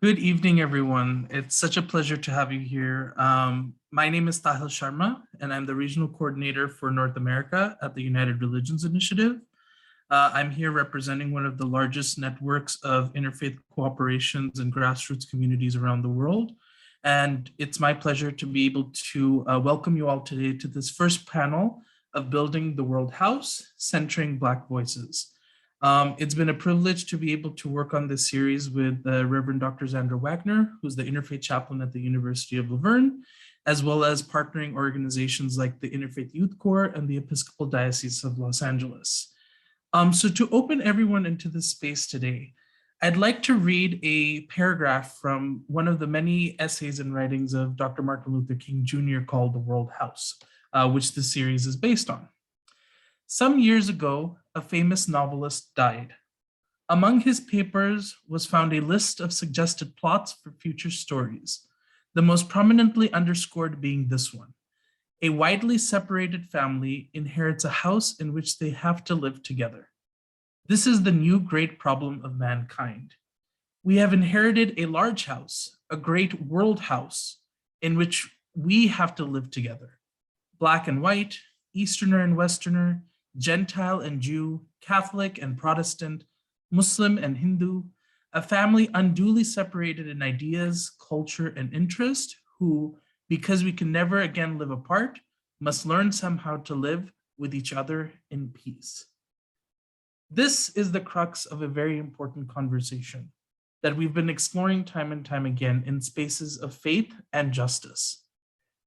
Good evening, everyone. It's such a pleasure to have you here. My name is Tahil Sharma, and I'm the Regional Coordinator for North America at the United Religions Initiative. I'm here representing one of the largest networks of interfaith cooperations and grassroots communities around the world. And it's my pleasure to be able to welcome you all today to this first panel of Building the World House, Centering Black Voices. It's been a privilege to be able to work on this series with Reverend Dr. Xander Wagner, who's the Interfaith Chaplain at the University of Laverne, as well as partnering organizations like the Interfaith Youth Corps and the Episcopal Diocese of Los Angeles. So to open everyone into this space today, I'd like to read a paragraph from one of the many essays and writings of Dr. Martin Luther King Jr. called The World House, which this series is based on. Some years ago, a famous novelist died. Among his papers was found a list of suggested plots for future stories, the most prominently underscored being this one. A widely separated family inherits a house in which they have to live together. This is the new great problem of mankind. We have inherited a large house, a great world house, in which we have to live together. Black and white, Easterner and Westerner, Gentile and Jew, Catholic and Protestant, Muslim and Hindu, a family unduly separated in ideas, culture, and interest, who, because we can never again live apart, must learn somehow to live with each other in peace. This is the crux of a very important conversation that we've been exploring time and time again in spaces of faith and justice.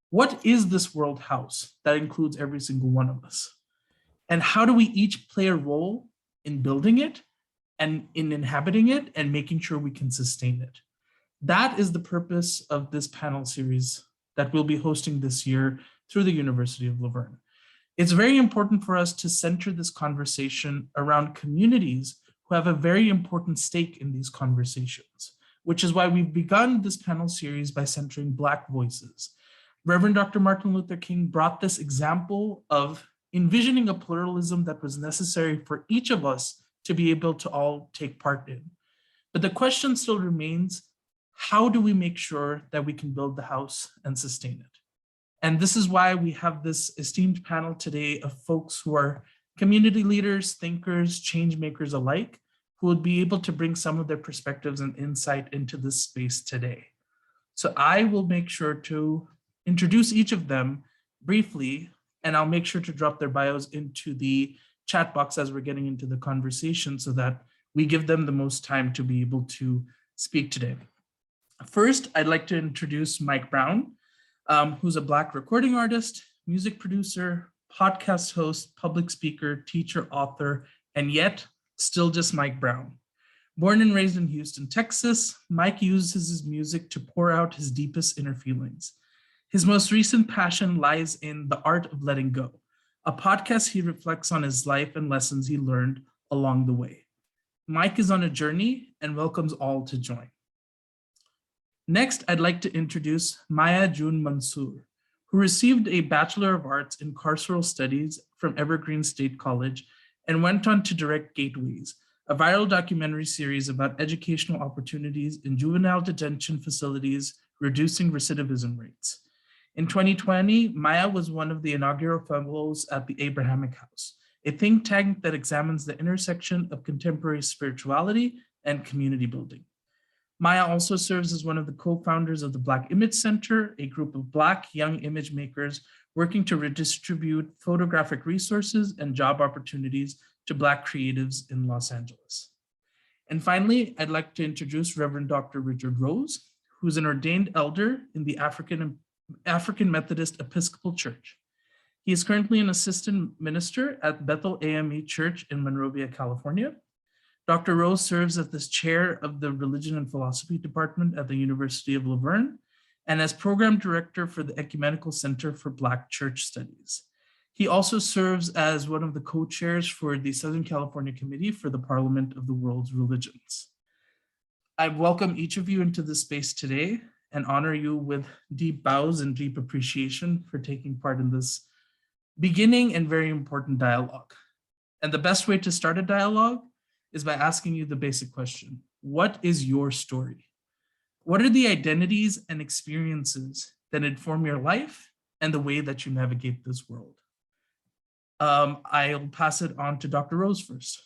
What is this world house that includes every single one of us? And how do we each play a role in building it and in inhabiting it and making sure we can sustain it? That is the purpose of this panel series that we'll be hosting this year through the University of Laverne. It's very important for us to center this conversation around communities who have a very important stake in these conversations, which is why we've begun this panel series by centering Black voices. Reverend Dr. Martin Luther King brought this example of envisioning a pluralism that was necessary for each of us to be able to all take part in. But the question still remains, how do we make sure that we can build the house and sustain it? And this is why we have this esteemed panel today of folks who are community leaders, thinkers, change makers alike, who will be able to bring some of their perspectives and insight into this space today. So I will make sure to introduce each of them briefly, and I'll make sure to drop their bios into the chat box as we're getting into the conversation so that we give them the most time to be able to speak today. First, I'd like to introduce Mike Brown, who's a Black recording artist, music producer, podcast host, public speaker, teacher, author, and yet still just Mike Brown. Born and raised in Houston, Texas, Mike uses his music to pour out his deepest inner feelings. His most recent passion lies in The Art of Letting Go, a podcast he reflects on his life and lessons he learned along the way. Mike is on a journey and welcomes all to join. Next, I'd like to introduce Maya June Mansour, who received a Bachelor of Arts in Carceral Studies from Evergreen State College and went on to direct Gateways, a viral documentary series about educational opportunities in juvenile detention facilities, reducing recidivism rates. In 2020, Maya was one of the inaugural fellows at the Abrahamic House, a think tank that examines the intersection of contemporary spirituality and community building. Maya also serves as one of the co-founders of the Black Image Center, a group of Black young image makers working to redistribute photographic resources and job opportunities to Black creatives in Los Angeles. And finally, I'd like to introduce Reverend Dr. Richard Rose, who's an ordained elder in the African Methodist Episcopal Church. He is currently an assistant minister at Bethel AME Church in Monrovia, California. Dr. Rose serves as the chair of the Religion and Philosophy Department at the University of Laverne and as program director for the Ecumenical Center for Black Church Studies. He also serves as one of the co-chairs for the Southern California Committee for the Parliament of the World's Religions. I welcome each of you into this space today and honor you with deep bows and deep appreciation for taking part in this beginning and very important dialogue. And the best way to start a dialogue is by asking you the basic question: what is your story? What are the identities and experiences that inform your life and the way that you navigate this world? I'll pass it on to Dr. Rose first.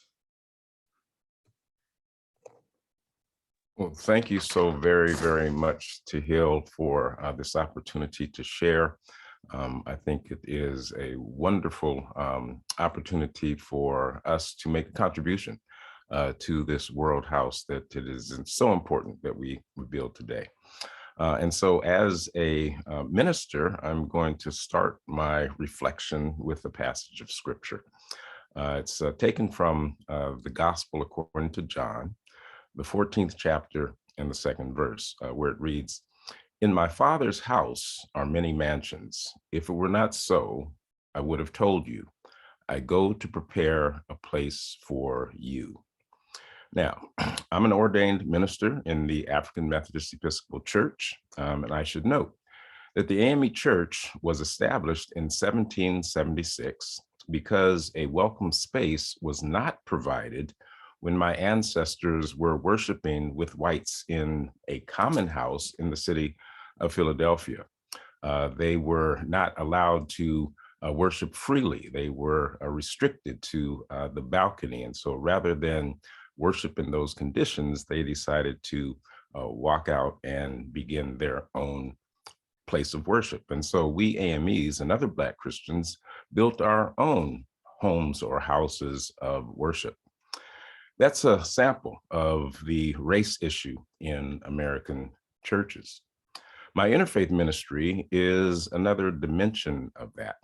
Well, thank you so very, very much, Tehil, for this opportunity to share. I think it is a wonderful opportunity for us to make a contribution to this world house that it is so important that we build today. And so as a minister, I'm going to start my reflection with a passage of scripture. It's taken from the Gospel according to John, the 14th chapter and the 2nd verse, where it reads, "In my Father's house are many mansions. If it were not so, I would have told you. I go to prepare a place for you." Now, I'm an ordained minister in the African Methodist Episcopal Church, and I should note that the AME Church was established in 1776 because a welcome space was not provided when my ancestors were worshiping with whites in a common house in the city of Philadelphia. They were not allowed to worship freely. They were restricted to the balcony. And so rather than worship in those conditions, they decided to walk out and begin their own place of worship. And so we AMEs and other Black Christians built our own homes or houses of worship. That's a sample of the race issue in American churches. My interfaith ministry is another dimension of that.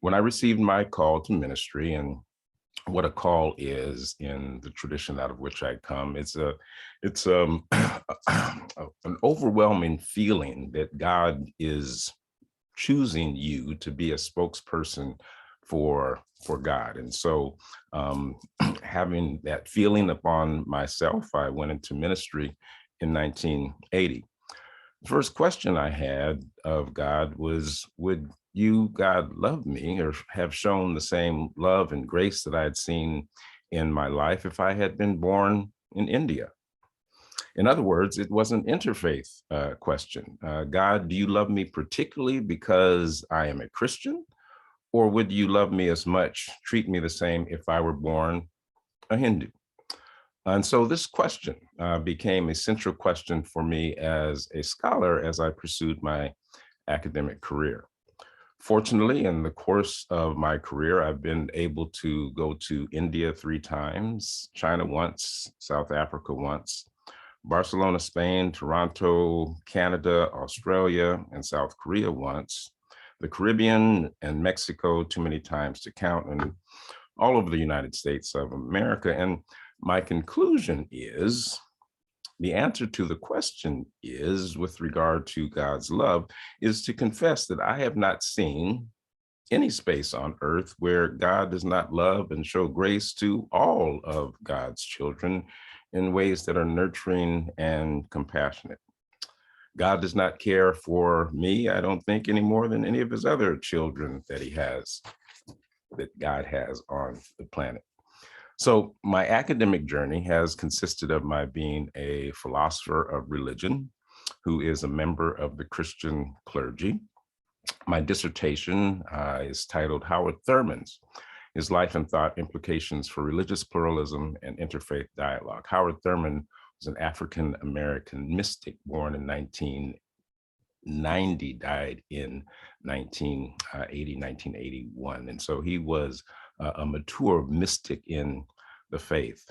When I received my call to ministry, and what a call is in the tradition out of which I come, it's an overwhelming feeling that God is choosing you to be a spokesperson for God. And so having that feeling upon myself, I went into ministry in 1980. The first question I had of God was, would you, God, love me or have shown the same love and grace that I had seen in my life if I had been born in India? In other words, it was an interfaith question. God, do you love me particularly because I am a Christian? Or would you love me as much, treat me the same if I were born a Hindu? And so this question became a central question for me as a scholar as I pursued my academic career. Fortunately, in the course of my career, I've been able to go to India 3 times, China once, South Africa once, Barcelona, Spain, Toronto, Canada, Australia, and South Korea once, the Caribbean and Mexico too many times to count, and all over the United States of America. And my conclusion is, the answer to the question is, with regard to God's love, is to confess that I have not seen any space on earth where God does not love and show grace to all of God's children in ways that are nurturing and compassionate. God does not care for me, I don't think, any more than any of his other children that he has, that God has on the planet. So my academic journey has consisted of my being a philosopher of religion who is a member of the Christian clergy. My dissertation is titled Howard Thurman's His Life and Thought Implications for Religious Pluralism and Interfaith Dialogue. Howard Thurman was an African-American mystic born in 1990, died in 1981. And so he was a mature mystic in the faith.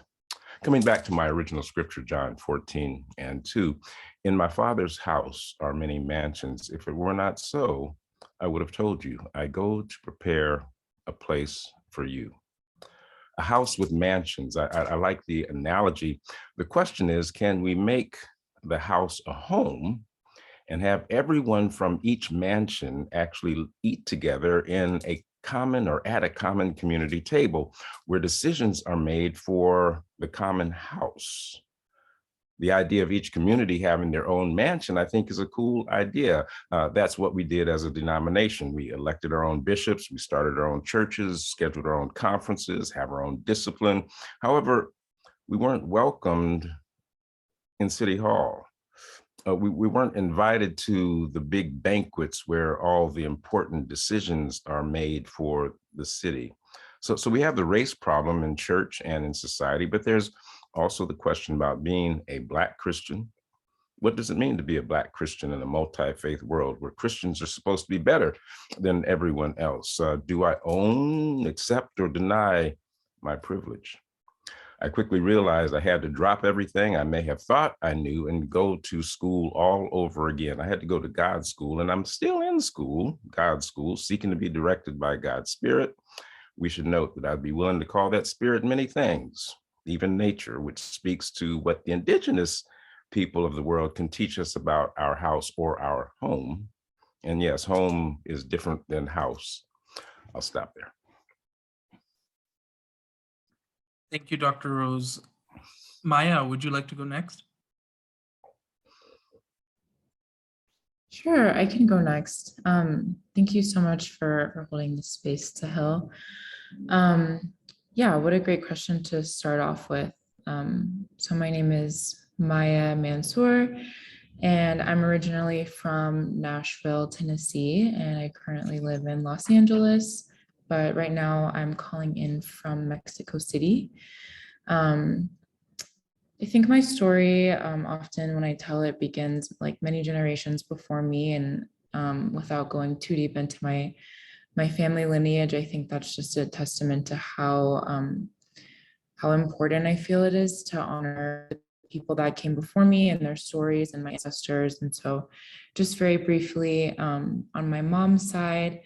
Coming back to my original scripture, John 14:2, in my Father's house are many mansions. If it were not so, I would have told you, I go to prepare a place for you. A house with mansions. I like the analogy. The question is, can we make the house a home and have everyone from each mansion actually eat together in a common or at a common community table where decisions are made for the common house? The idea of each community having their own mansion, I think, is a cool idea. That's what we did as a denomination. We elected our own bishops, we started our own churches, scheduled our own conferences, have our own discipline. However, we weren't welcomed in City Hall. we weren't invited to the big banquets where all the important decisions are made for the city. So we have the race problem in church and in society, but there's also the question about being a Black Christian. What does it mean to be a Black Christian in a multi-faith world where Christians are supposed to be better than everyone else? Do I own, accept, or deny my privilege? I quickly realized I had to drop everything I may have thought I knew and go to school all over again. I had to go to God's school, and I'm still in school, God's school, seeking to be directed by God's Spirit. We should note that I'd be willing to call that Spirit many things, even nature, which speaks to what the Indigenous people of the world can teach us about our house or our home. And yes, home is different than house. I'll stop there. Thank you, Dr. Rose. Maya, would you like to go next? Sure, I can go next. Thank you so much for holding this space, Sahil. Yeah, what a great question to start off with. So my name is Maya Mansour, and I'm originally from Nashville, Tennessee, and I currently live in Los Angeles, but right now I'm calling in from Mexico City. I think my story, often when I tell it, begins like many generations before me, and without going too deep into my family lineage, I think that's just a testament to how important I feel it is to honor the people that came before me and their stories and my ancestors. And so, just very briefly, on my mom's side,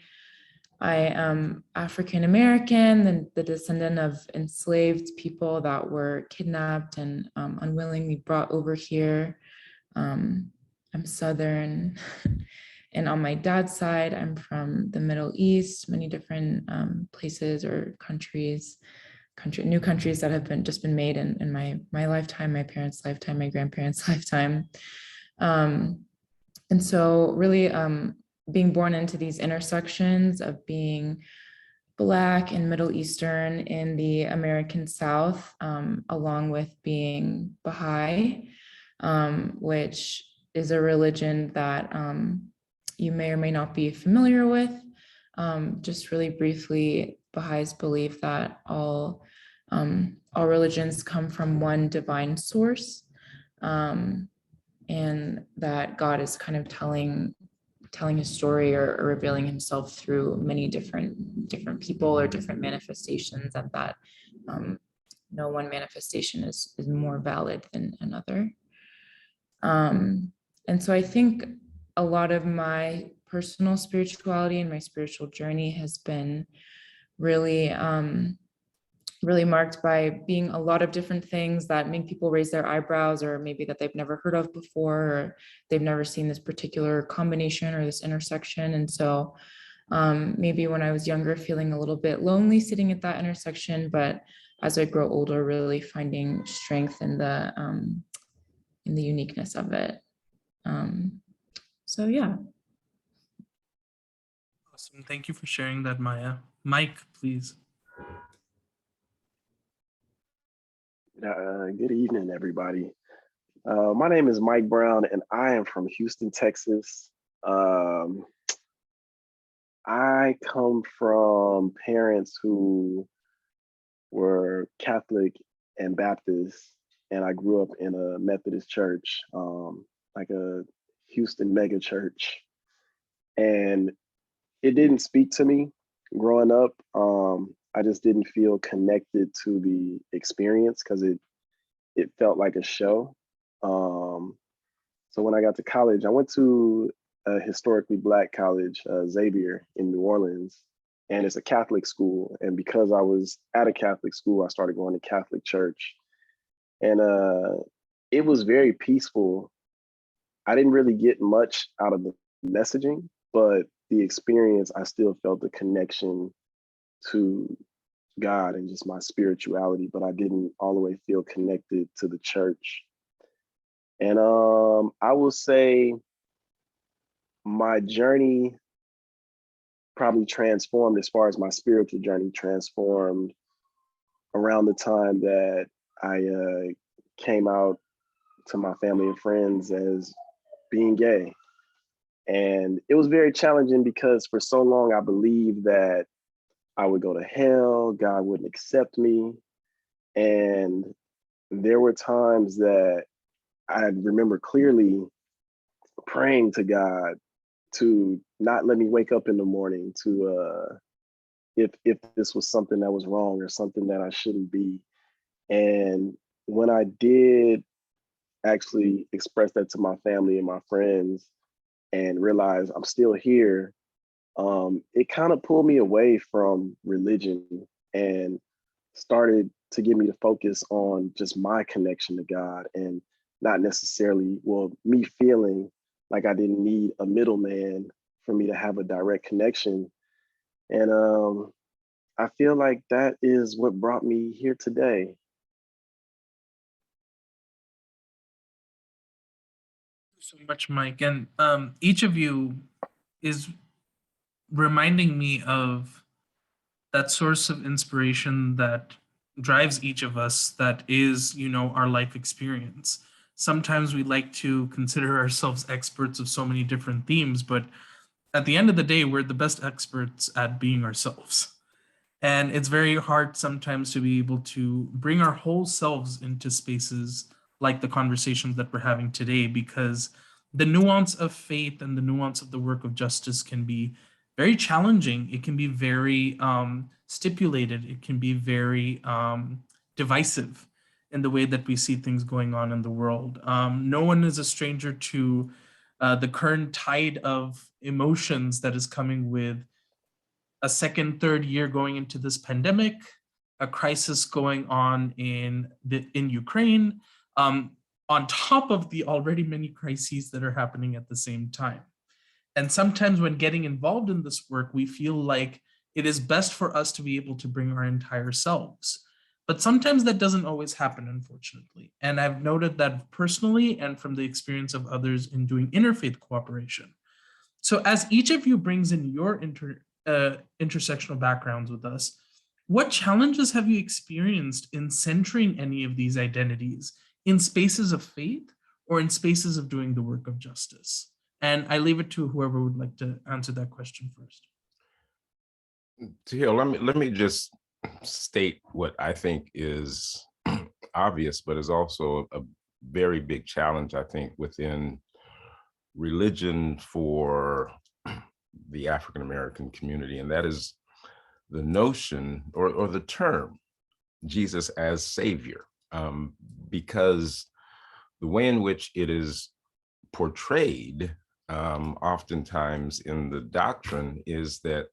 I am African American, the descendant of enslaved people that were kidnapped and unwillingly brought over here. I'm Southern. And on my dad's side, I'm from the Middle East, many different places or countries, new countries that have been made in my lifetime, my parents' lifetime, my grandparents' lifetime. And so really, being born into these intersections of being Black and Middle Eastern in the American South, along with being Baha'i, which is a religion that you may or may not be familiar with. Just really briefly, Baha'is believe that all religions come from one divine source, and that God is kind of telling his story or revealing himself through many different people or different manifestations, and that no one manifestation is more valid than another. And so I think a lot of my personal spirituality and my spiritual journey has been really really marked by being a lot of different things that make people raise their eyebrows, or maybe that they've never heard of before, or they've never seen this particular combination or this intersection. And so maybe when I was younger, feeling a little bit lonely sitting at that intersection, but as I grow older, really finding strength in the uniqueness of it. So yeah. Awesome. Thank you for sharing that, Maya. Mike, please. Good evening, everybody. My name is Mike Brown, and I am from Houston, Texas. I come from parents who were Catholic and Baptist, and I grew up in a Methodist church, like a Houston mega church. And it didn't speak to me growing up. I just didn't feel connected to the experience because it felt like a show. So when I got to college, I went to a historically Black college, Xavier in New Orleans, and it's a Catholic school. And because I was at a Catholic school, I started going to Catholic church. And it was very peaceful. I didn't really get much out of the messaging, but the experience, I still felt the connection to God and just my spirituality, but I didn't all the way feel connected to the church. And I will say my journey probably transformed, as far as my spiritual journey transformed, around the time that I came out to my family and friends as being gay. And it was very challenging because for so long I believed that I would go to hell, God wouldn't accept me. And there were times that I remember clearly praying to God to not let me wake up in the morning, to if this was something that was wrong or something that I shouldn't be. And when I did actually express that to my family and my friends and realize I'm still here, it kind of pulled me away from religion and started to get me to focus on just my connection to God, and not necessarily, well, me feeling like I didn't need a middleman for me to have a direct connection. And I feel like that is what brought me here today. So much, Mike. And each of you is reminding me of that source of inspiration that drives each of us, that is, our life experience. Sometimes we like to consider ourselves experts of so many different themes, but at the end of the day, we're the best experts at being ourselves. And it's very hard sometimes to be able to bring our whole selves into spaces like the conversations that we're having today, because the nuance of faith and the nuance of the work of justice can be very challenging. It can be very stipulated. It can be very divisive in the way that we see things going on in the world. No one is a stranger to the current tide of emotions that is coming with a second, third year going into this pandemic, a crisis going on in Ukraine, on top of the already many crises that are happening at the same time. And sometimes when getting involved in this work, we feel like it is best for us to be able to bring our entire selves. But sometimes that doesn't always happen, unfortunately. And I've noted that personally and from the experience of others in doing interfaith cooperation. So as each of you brings in your intersectional backgrounds with us, what challenges have you experienced in centering any of these identities in spaces of faith or in spaces of doing the work of justice? And I leave it to whoever would like to answer that question first. Tahil, let me just state what I think is obvious, but is also a very big challenge, I think, within religion for the African American community, and that is the notion or the term Jesus as Savior, because the way in which it is portrayed oftentimes in the doctrine is that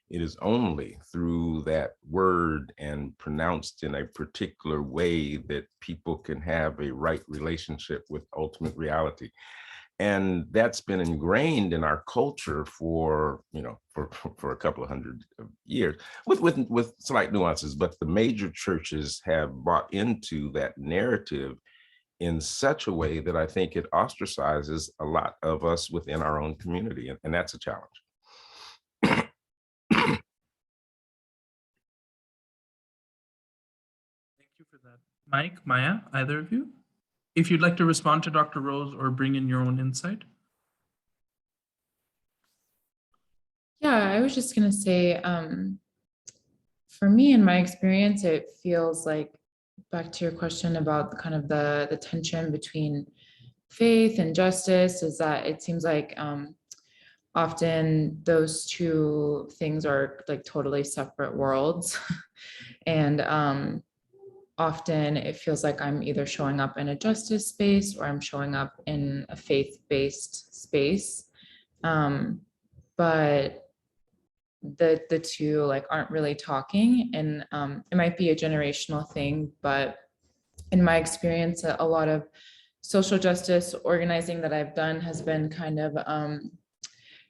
it is only through that word and pronounced in a particular way that people can have a right relationship with ultimate reality. And that's been ingrained in our culture for a couple of hundred years, with slight nuances. But the major churches have bought into that narrative in such a way that I think it ostracizes a lot of us within our own community, and that's a challenge. Thank you for that. Mike, Maya, either of you? If you'd like to respond to Dr. Rose or bring in your own insight. Yeah, I was just going to say, for me, in my experience, it feels like, back to your question about kind of the tension between faith and justice, is that it seems like often those two things are like totally separate worlds. And often it feels like I'm either showing up in a justice space or I'm showing up in a faith-based space. But the two like aren't really talking, and it might be a generational thing, but in my experience, a lot of social justice organizing that I've done has been kind of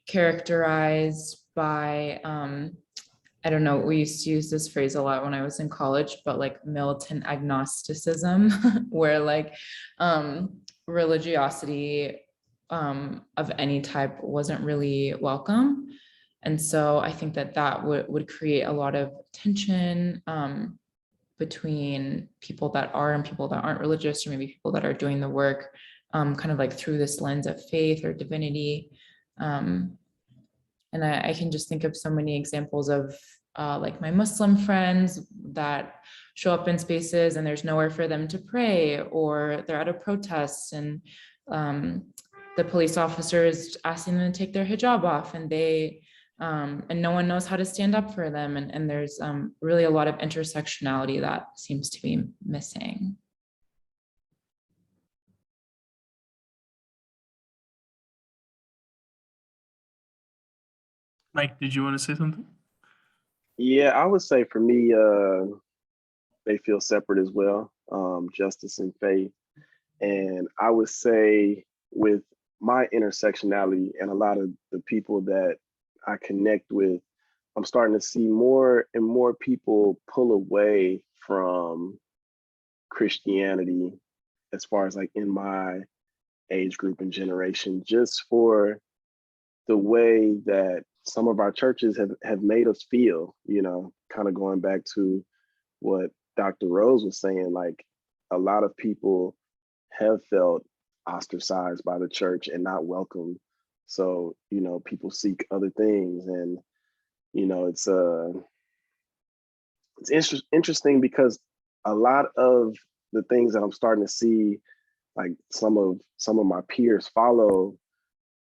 characterized by I don't know, we used to use this phrase a lot when I was in college, but like militant agnosticism, where like religiosity of any type wasn't really welcome. And so I think that would create a lot of tension between people that are and people that aren't religious, or maybe people that are doing the work kind of like through this lens of faith or divinity. And I can just think of so many examples of like my Muslim friends that show up in spaces and there's nowhere for them to pray, or they're at a protest and the police officer is asking them to take their hijab off, and and no one knows how to stand up for them. And there's really a lot of intersectionality that seems to be missing. Mike, did you want to say something? Yeah, I would say for me, they feel separate as well, justice and faith. And I would say with my intersectionality and a lot of the people that I connect with, I'm starting to see more and more people pull away from Christianity as far as like in my age group and generation, just for the way that some of our churches have made us feel, you know, kind of going back to what Dr. Rose was saying, like a lot of people have felt ostracized by the church and not welcome. So, you know, people seek other things, and, you know, it's interesting because a lot of the things that I'm starting to see, like some of my peers follow,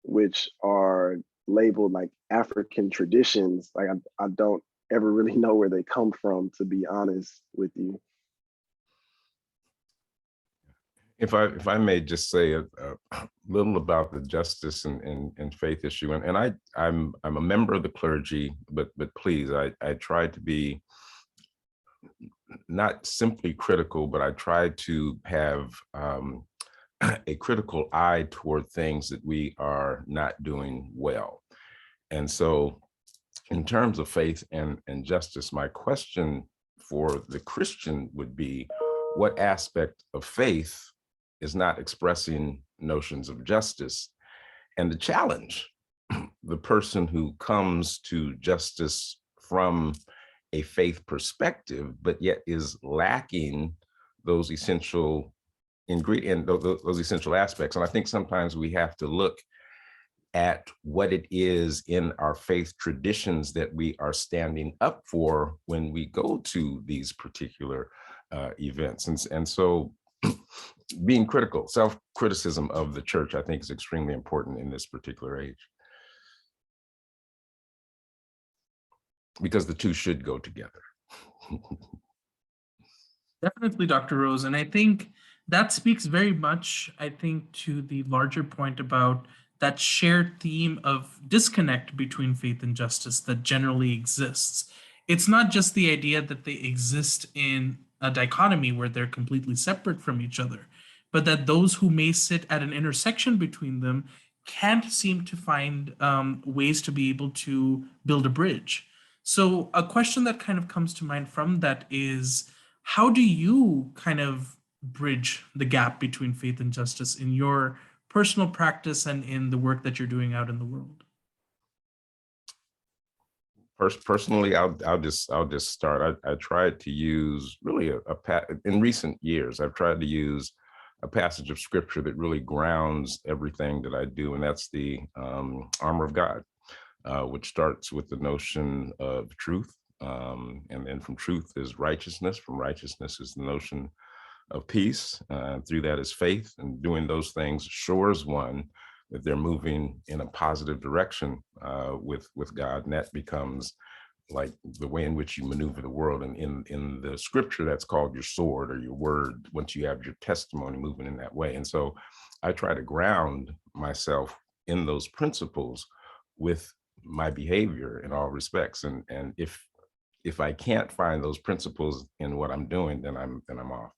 which are labeled like African traditions, like I don't ever really know where they come from, to be honest with you. If I may just say a little about the justice and faith issue, and I'm a member of the clergy, but please, I try to be not simply critical, but I try to have a critical eye toward things that we are not doing well. And so in terms of faith and justice, my question for the Christian would be, what aspect of faith is not expressing notions of justice? And the challenge, the person who comes to justice from a faith perspective, but yet is lacking those essential ingredients, those essential aspects. And I think sometimes we have to look at what it is in our faith traditions that we are standing up for when we go to these particular events. And so being critical, self-criticism of the church, I think, is extremely important in this particular age, because the two should go together. Definitely, Dr. Rose. And I think that speaks very much, I think, to the larger point about that shared theme of disconnect between faith and justice that generally exists. It's not just the idea that they exist in a dichotomy where they're completely separate from each other, but that those who may sit at an intersection between them can't seem to find ways to be able to build a bridge. So a question that kind of comes to mind from that is, how do you kind of bridge the gap between faith and justice in your personal practice and in the work that you're doing out in the world? Personally, I'll just start. I tried to use really in recent years, I've tried to use a passage of scripture that really grounds everything that I do, and that's the armor of God, which starts with the notion of truth, and then from truth is righteousness. From righteousness is the notion of peace. Through that is faith, and doing those things assures one that they're moving in a positive direction with God, and that becomes like the way in which you maneuver the world. And in the scripture, that's called your sword or your word, once you have your testimony moving in that way. And so I try to ground myself in those principles with my behavior in all respects. And if I can't find those principles in what I'm doing, then I'm off.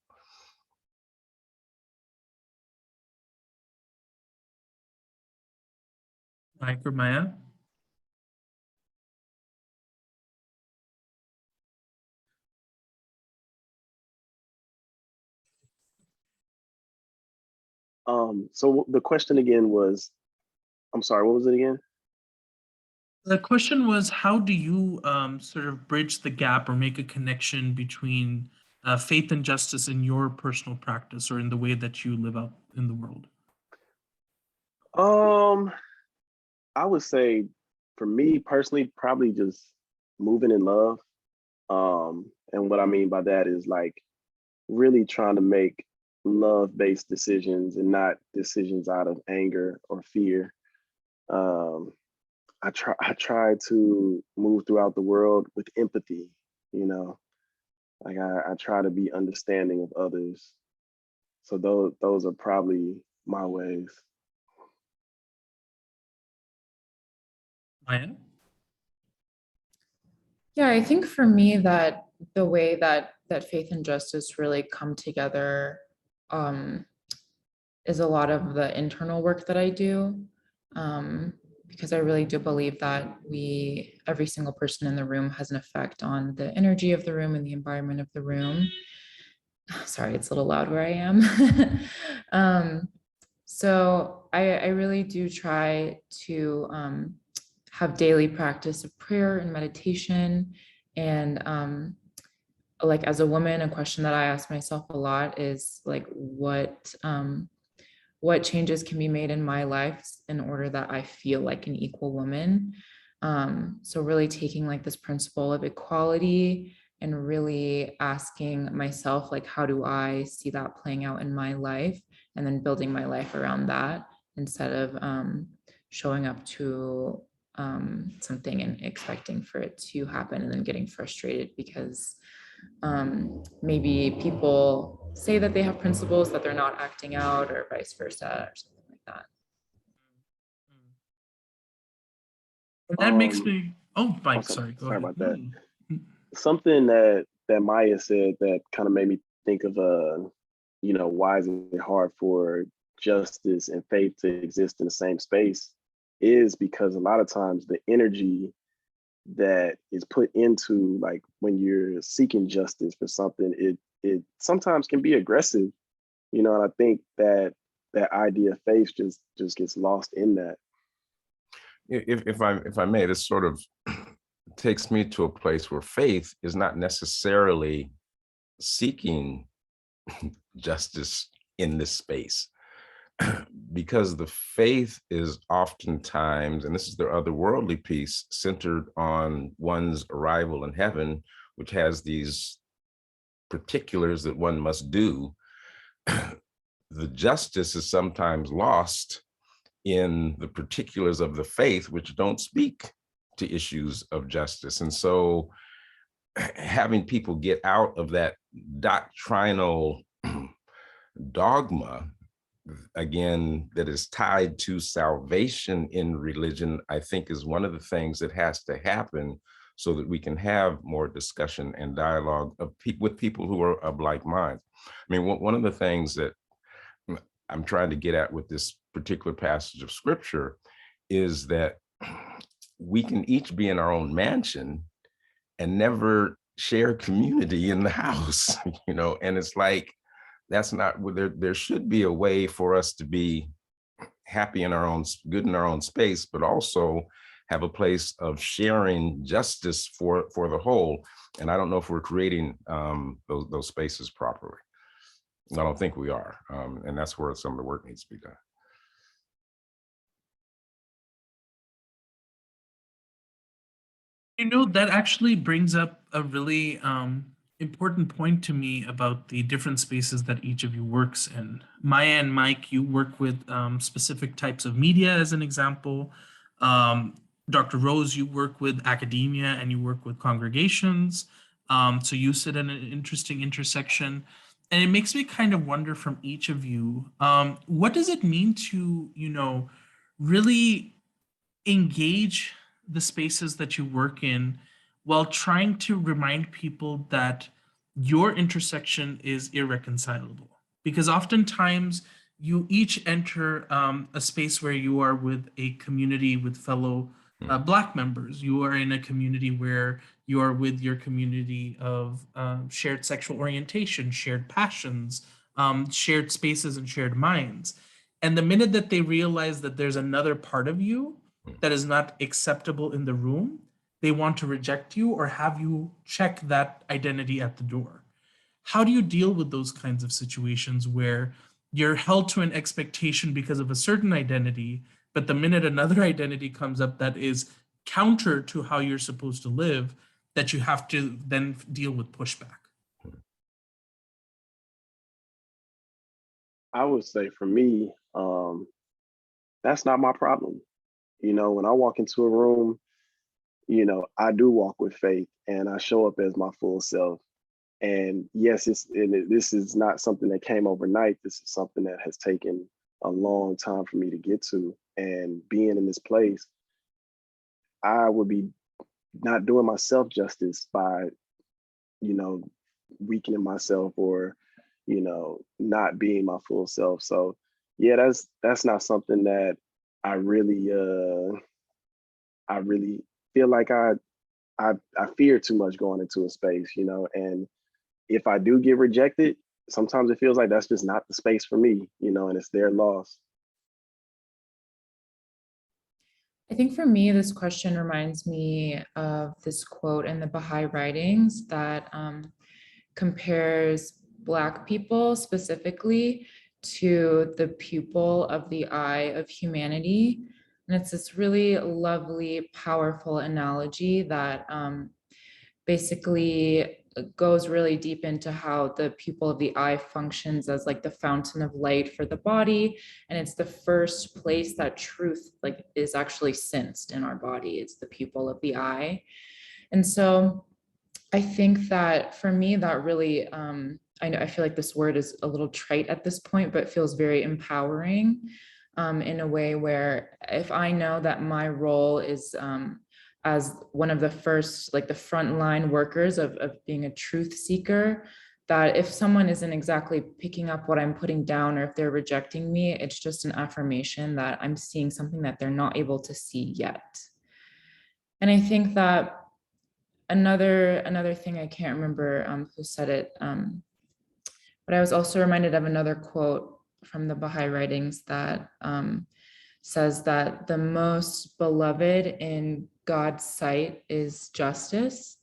Mike or Maya? So the question again was, I'm sorry, what was it again? The question was, how do you sort of bridge the gap or make a connection between faith and justice in your personal practice or in the way that you live out in the world? Um, I would say for me personally, probably just moving in love. And what I mean by that is like really trying to make love-based decisions and not decisions out of anger or fear. Um, I try to move throughout the world with empathy, you know, like I try to be understanding of others. So those are probably my ways. Maya? Yeah, I think for me that the way that faith and justice really come together um, is a lot of the internal work that I do. Because I really do believe that every single person in the room has an effect on the energy of the room and the environment of the room. Sorry, it's a little loud where I am. So I really do try to have daily practice of prayer and meditation. And like as a woman, a question that I ask myself a lot is like, what changes can be made in my life in order that I feel like an equal woman. So really taking like this principle of equality and really asking myself, like, how do I see that playing out in my life? And then building my life around that instead of showing up to something and expecting for it to happen and then getting frustrated because maybe people say that they have principles that they're not acting out or vice versa or something like that. And that makes Um, me, oh, Mike, also, sorry, go sorry ahead. about that. Something that Maya said that kind of made me think of you know, why is it hard for justice and faith to exist in the same space is because a lot of times the energy that is put into like when you're seeking justice for something, it sometimes can be aggressive, you know, and I think that that idea of faith just gets lost in that. If I may, this sort of takes me to a place where faith is not necessarily seeking justice in this space. Because the faith is oftentimes, and this is the otherworldly piece, centered on one's arrival in heaven, which has these particulars that one must do. The justice is sometimes lost in the particulars of the faith, which don't speak to issues of justice. And so having people get out of that doctrinal dogma, again, that is tied to salvation in religion, I think is one of the things that has to happen so that we can have more discussion and dialogue with people who are of like minds. I mean, one of the things that I'm trying to get at with this particular passage of scripture is that we can each be in our own mansion and never share community in the house, you know, and it's like, that's not, there should be a way for us to be happy in our own, good in our own space, but also have a place of sharing justice for the whole. And I don't know if we're creating those spaces properly. I don't think we are. And that's where some of the work needs to be done. You know, that actually brings up a really important point to me about the different spaces that each of you works in. Maya and Mike, you work with specific types of media as an example. Dr. Rose, you work with academia and you work with congregations. So you sit in an interesting intersection. And it makes me kind of wonder from each of you, what does it mean to, you know, really engage the spaces that you work in while trying to remind people that your intersection is irreconcilable? Because oftentimes you each enter a space where you are with a community with fellow Black members. You are in a community where you are with your community of shared sexual orientation, shared passions, shared spaces, and shared minds. And the minute that they realize that there's another part of you that is not acceptable in the room, they want to reject you or have you check that identity at the door. How do you deal with those kinds of situations where you're held to an expectation because of a certain identity, but the minute another identity comes up that is counter to how you're supposed to live, that you have to then deal with pushback. I would say for me, that's not my problem. You know, when I walk into a room, you know, I do walk with faith and I show up as my full self. And yes, this is not something that came overnight. This is something that has taken a long time for me to get to. And being in this place, I would be not doing myself justice by, you know, weakening myself or, you know, not being my full self. So yeah, that's not something that I really feel like I fear too much going into a space, you know, and if I do get rejected, sometimes it feels like that's just not the space for me, you know, and it's their loss. I think for me, this question reminds me of this quote in the Baha'i writings that compares Black people specifically to the pupil of the eye of humanity. And it's this really lovely, powerful analogy that basically goes really deep into how the pupil of the eye functions as like the fountain of light for the body, and it's the first place that truth like is actually sensed in our body. It's the pupil of the eye. And so I think that for me that really I know I feel like this word is a little trite at this point, but feels very empowering in a way where if I know that my role is as one of the first, like the frontline workers of being a truth seeker, that if someone isn't exactly picking up what I'm putting down or if they're rejecting me, it's just an affirmation that I'm seeing something that they're not able to see yet. And I think that another thing, I can't remember who said it, but I was also reminded of another quote from the Baha'i writings that says that the most beloved in God's sight is justice.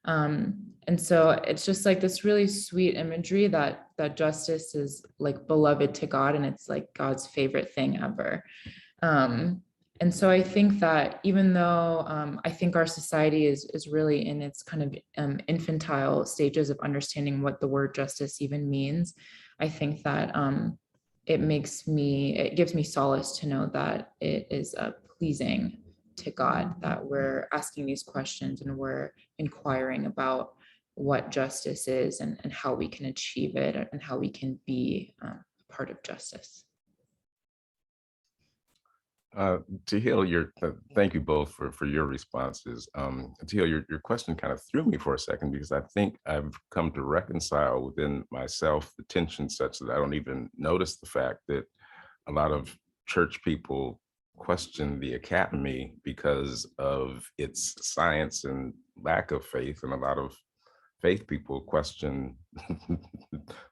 And so it's just like this really sweet imagery that justice is like beloved to God, and it's like God's favorite thing ever. And so I think that even though I think our society is really in its kind of infantile stages of understanding what the word justice even means, I think that it gives me solace to know that it is pleasing to God that we're asking these questions and we're inquiring about what justice is and how we can achieve it and how we can be part of justice. Tehil, thank you both for your responses. Tehil, your question kind of threw me for a second because I think I've come to reconcile within myself the tension such that I don't even notice the fact that a lot of church people question the academy because of its science and lack of faith, and a lot of faith people question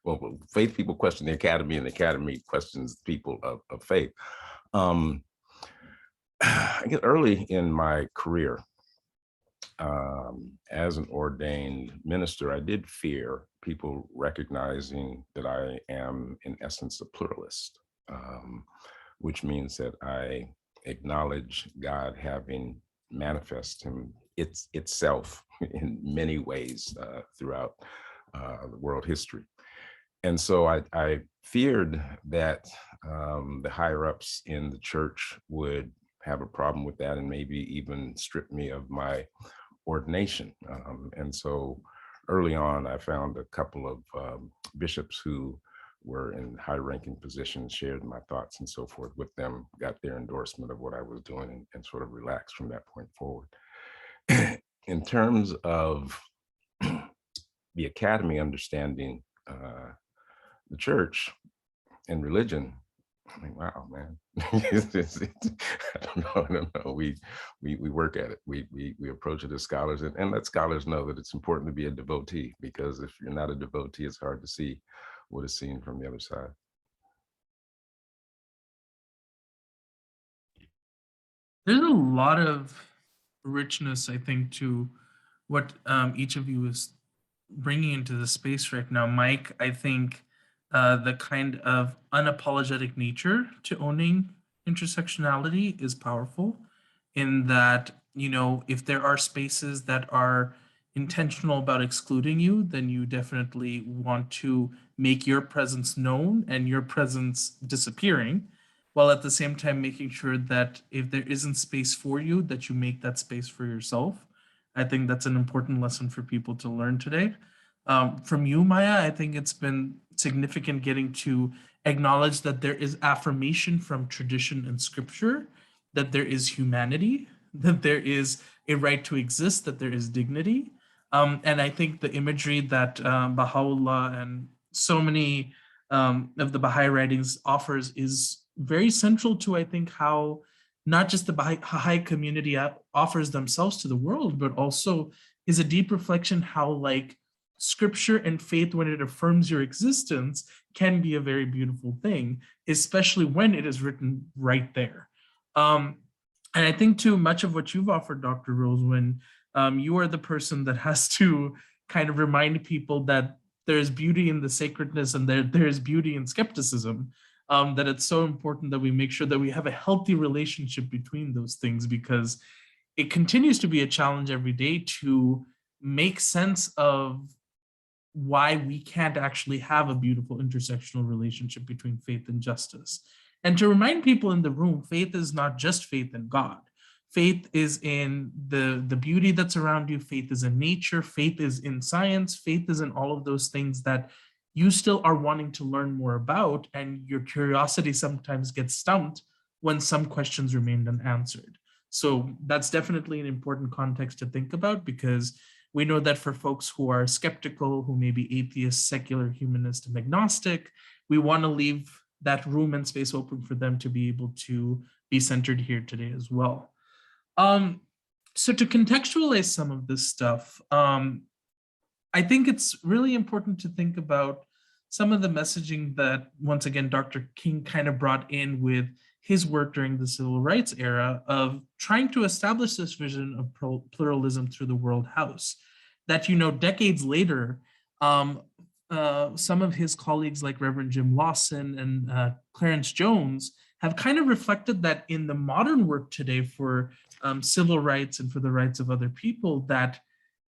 well, faith people question the academy, and the academy questions people of faith. I get early in my career as an ordained minister, I did fear people recognizing that I am, in essence, a pluralist, which means that I acknowledge God having manifest itself in many ways throughout the world history. And so I feared that the higher ups in the church would have a problem with that and maybe even strip me of my ordination. And so early on, I found a couple of bishops who were in high ranking positions, shared my thoughts and so forth with them, got their endorsement of what I was doing, and sort of relaxed from that point forward. In terms of the academy understanding the church and religion, I mean, wow, man. I don't know. We work at it. We approach it as scholars, and let scholars know that it's important to be a devotee, because if you're not a devotee, it's hard to see what is seen from the other side. There's a lot of richness, I think, to what each of you is bringing into the space right now. Mike, I think the kind of unapologetic nature to owning intersectionality is powerful, in that, if there are spaces that are intentional about excluding you, then you definitely want to make your presence known and your presence disappearing, while at the same time making sure that if there isn't space for you, that you make that space for yourself. I think that's an important lesson for people to learn today. From you, Maya, I think it's been significant getting to acknowledge that there is affirmation from tradition and scripture, that there is humanity, that there is a right to exist, that there is dignity. And I think the imagery that Baha'u'llah and so many of the Baha'i writings offers is very central to, I think, how not just the Baha'i community offers themselves to the world, but also is a deep reflection how, like, scripture and faith, when it affirms your existence, can be a very beautiful thing, especially when it is written right there. And I think too much of what you've offered, Dr. Rose, when you are the person that has to kind of remind people that there's beauty in the sacredness and there's beauty in skepticism, that it's so important that we make sure that we have a healthy relationship between those things, because it continues to be a challenge every day to make sense of why we can't actually have a beautiful intersectional relationship between faith and justice. And to remind people in the room, faith is not just faith in God. Faith is in the beauty that's around you. Faith is in nature. Faith is in science. Faith is in all of those things that you still are wanting to learn more about. And your curiosity sometimes gets stumped when some questions remain unanswered. So that's definitely an important context to think about, because we know that for folks who are skeptical, who may be atheist, secular, humanist, and agnostic, we want to leave that room and space open for them to be able to be centered here today as well. So to contextualize some of this stuff, I think it's really important to think about some of the messaging that, once again, Dr. King kind of brought in with his work during the civil rights era of trying to establish this vision of pluralism through the world house. That, decades later, some of his colleagues like Reverend Jim Lawson and Clarence Jones have kind of reflected that in the modern work today for civil rights and for the rights of other people, that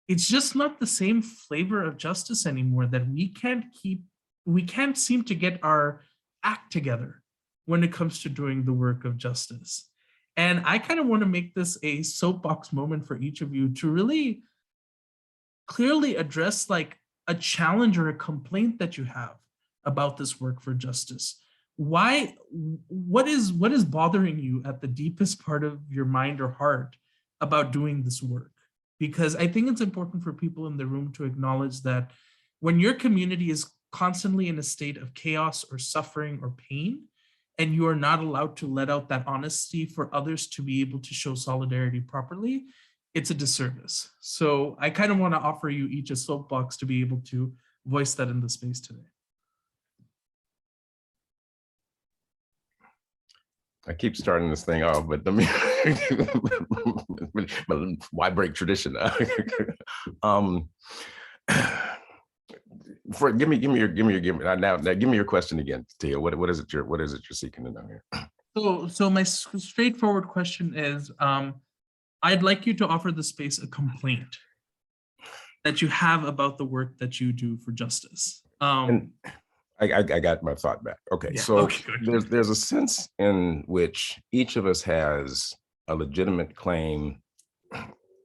it's just not the same flavor of justice anymore, that we can't seem to get our act together when it comes to doing the work of justice. And I kind of want to make this a soapbox moment for each of you to really clearly address, like, a challenge or a complaint that you have about this work for justice. What is bothering you at the deepest part of your mind or heart about doing this work? Because I think it's important for people in the room to acknowledge that when your community is constantly in a state of chaos or suffering or pain, and you are not allowed to let out that honesty for others to be able to show solidarity properly, it's a disservice. So I kind of want to offer you each a soapbox to be able to voice that in the space today. I keep starting this thing off, but let me, but why break tradition? Give me your question again, Tia. What is it you're seeking to know here? So my straightforward question is, I'd like you to offer the space a complaint that you have about the work that you do for justice. And I got my thought back. Okay, Yeah, so okay, there's a sense in which each of us has a legitimate claim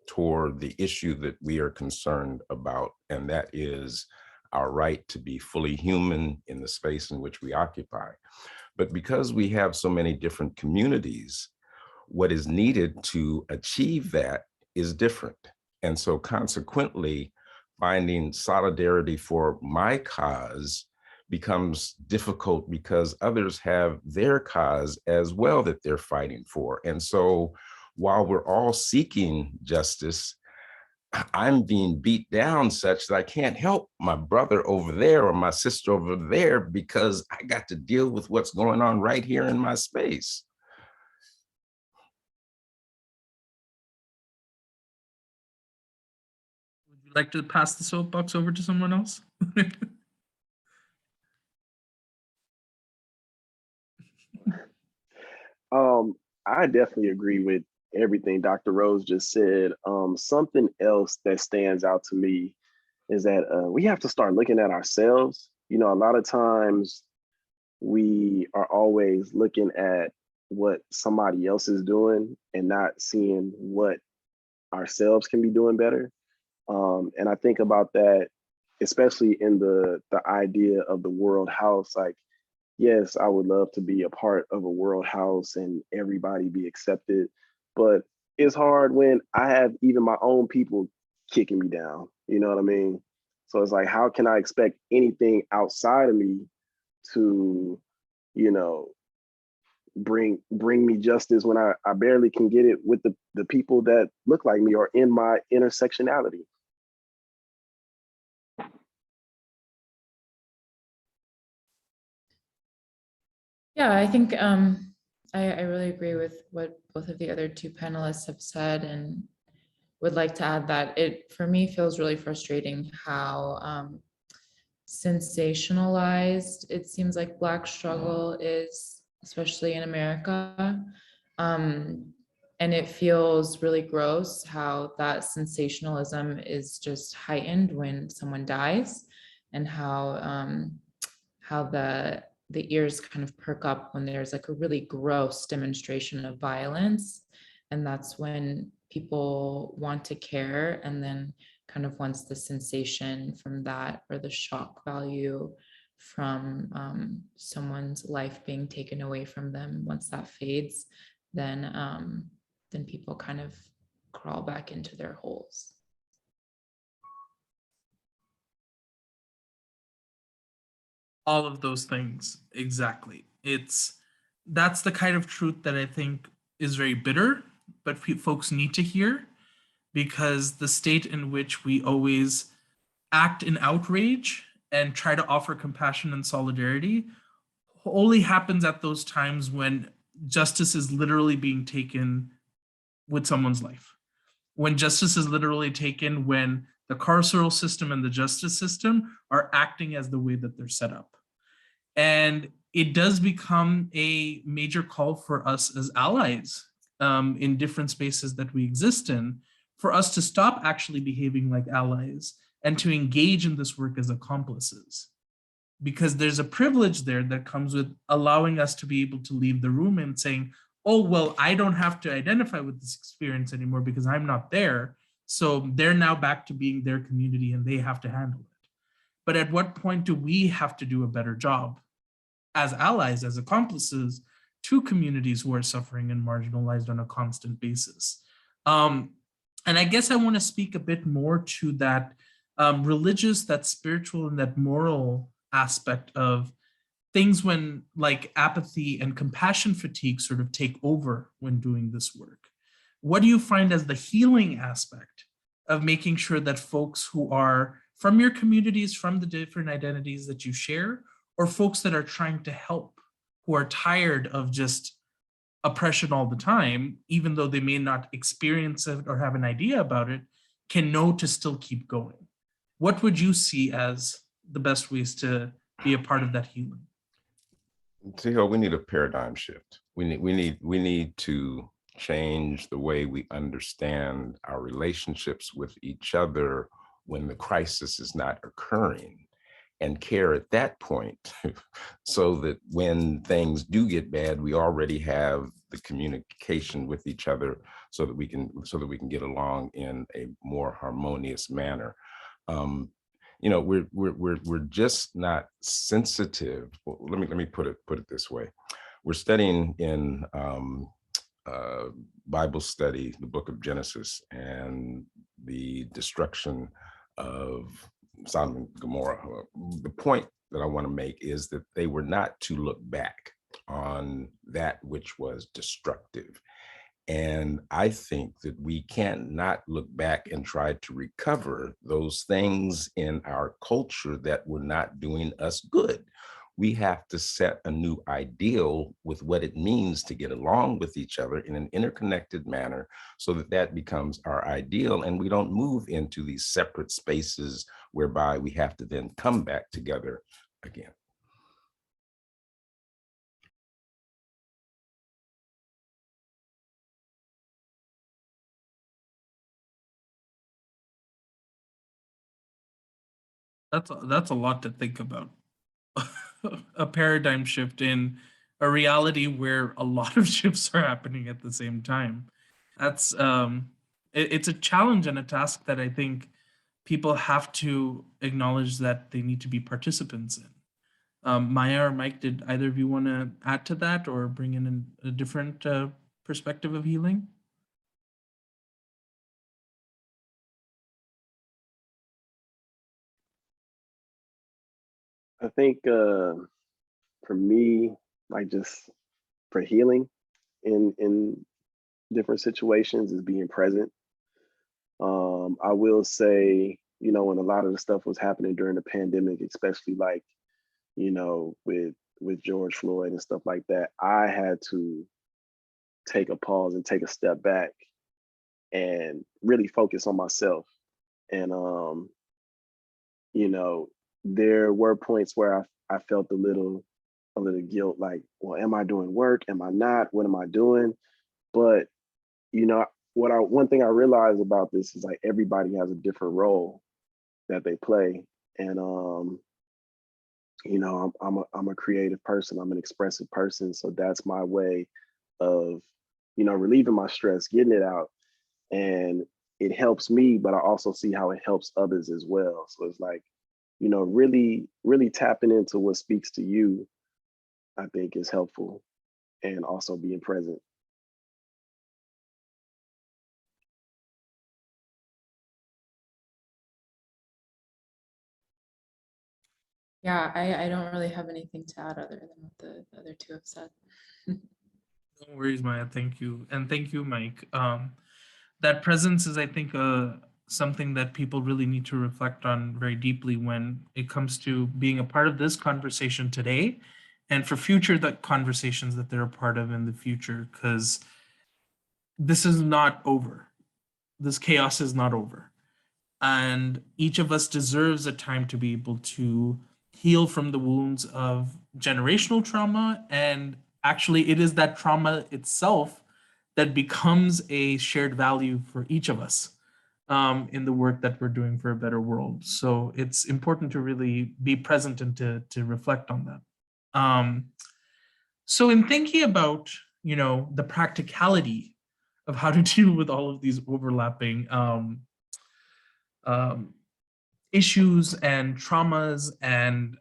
toward the issue that we are concerned about, and that is our right to be fully human in the space in which we occupy. But because we have so many different communities, what is needed to achieve that is different. And so consequently, finding solidarity for my cause becomes difficult because others have their cause as well that they're fighting for. And so while we're all seeking justice, I'm being beat down such that I can't help my brother over there or my sister over there because I got to deal with what's going on right here in my space. Would you like to pass the soapbox over to someone else? Um, I definitely agree with everything Dr. Rose just said. Something else that stands out to me is that we have to start looking at ourselves. You know, a lot of times we are always looking at what somebody else is doing and not seeing what ourselves can be doing better. And I think about that, especially in the idea of the world house. Like, yes, I would love to be a part of a world house and everybody be accepted, but it's hard when I have even my own people kicking me down. You know what I mean? So it's like, how can I expect anything outside of me to, you know, bring me justice when I barely can get it with the people that look like me or in my intersectionality? Yeah, I think I really agree with what both of the other two panelists have said, and would like to add that it, for me, feels really frustrating how sensationalized it seems like Black struggle is, especially in America. And it feels really gross how that sensationalism is just heightened when someone dies, and how the ears kind of perk up when there's like a really gross demonstration of violence. And that's when people want to care. And then kind of once the sensation from that, or the shock value from someone's life being taken away from them, once that fades, then people kind of crawl back into their holes. All of those things, exactly. That's the kind of truth that I think is very bitter, but folks need to hear, because the state in which we always act in outrage and try to offer compassion and solidarity only happens at those times when justice is literally being taken with someone's life. When justice is literally taken, when the carceral system and the justice system are acting as the way that they're set up. And it does become a major call for us as allies in different spaces that we exist in, for us to stop actually behaving like allies and to engage in this work as accomplices. Because there's a privilege there that comes with allowing us to be able to leave the room and saying, oh, well, I don't have to identify with this experience anymore because I'm not there. So they're now back to being their community and they have to handle it. But at what point do we have to do a better job as allies, as accomplices to communities who are suffering and marginalized on a constant basis? And I guess I want to speak a bit more to that religious, that spiritual, and that moral aspect of things when like apathy and compassion fatigue sort of take over when doing this work. What do you find as the healing aspect of making sure that folks who are from your communities, from the different identities that you share, or folks that are trying to help, who are tired of just oppression all the time, even though they may not experience it or have an idea about it, can know to still keep going? What would you see as the best ways to be a part of that healing? Tio, we need a paradigm shift. We need to change the way we understand our relationships with each other when the crisis is not occurring, and care at that point so that when things do get bad, we already have the communication with each other so that we can get along in a more harmonious manner. You know, we're just not sensitive. Well, let me put it this way. We're studying in Bible study, the book of Genesis, and the destruction of Sodom and Gomorrah. The point that I want to make is that they were not to look back on that which was destructive. And I think that we cannot look back and try to recover those things in our culture that were not doing us good. We have to set a new ideal with what it means to get along with each other in an interconnected manner so that that becomes our ideal, and we don't move into these separate spaces whereby we have to then come back together again. That's a lot to think about. A paradigm shift in a reality where a lot of shifts are happening at the same time. That's it's a challenge and a task that I think people have to acknowledge that they need to be participants in. Maya or Mike, did either of you want to add to that or bring in a different perspective of healing? I think for me, like just for healing in different situations is being present. I will say, you know, when a lot of the stuff was happening during the pandemic, especially like, you know, with George Floyd and stuff like that, I had to take a pause and take a step back and really focus on myself. And you know, there were points where I felt a little guilt, like, well, am I doing work? Am I not? What am I doing? But you know, one thing I realized about this is like everybody has a different role that they play. And you know, I'm a creative person, I'm an expressive person. So that's my way of, you know, relieving my stress, getting it out. And it helps me, but I also see how it helps others as well. So it's like, you know, really tapping into what speaks to you, I think is helpful, and also being present. Yeah, I don't really have anything to add other than what the other two have said. No worries, Maya. Thank you. And thank you, Mike. That presence is, I think, something that people really need to reflect on very deeply when it comes to being a part of this conversation today and for future conversations that they're a part of in the future, because this is not over. This chaos is not over. And each of us deserves a time to be able to heal from the wounds of generational trauma. And actually, it is that trauma itself that becomes a shared value for each of us in the work that we're doing for a better world. So it's important to really be present and to reflect on that. So in thinking about, you know, the practicality of how to deal with all of these overlapping um, issues and traumas and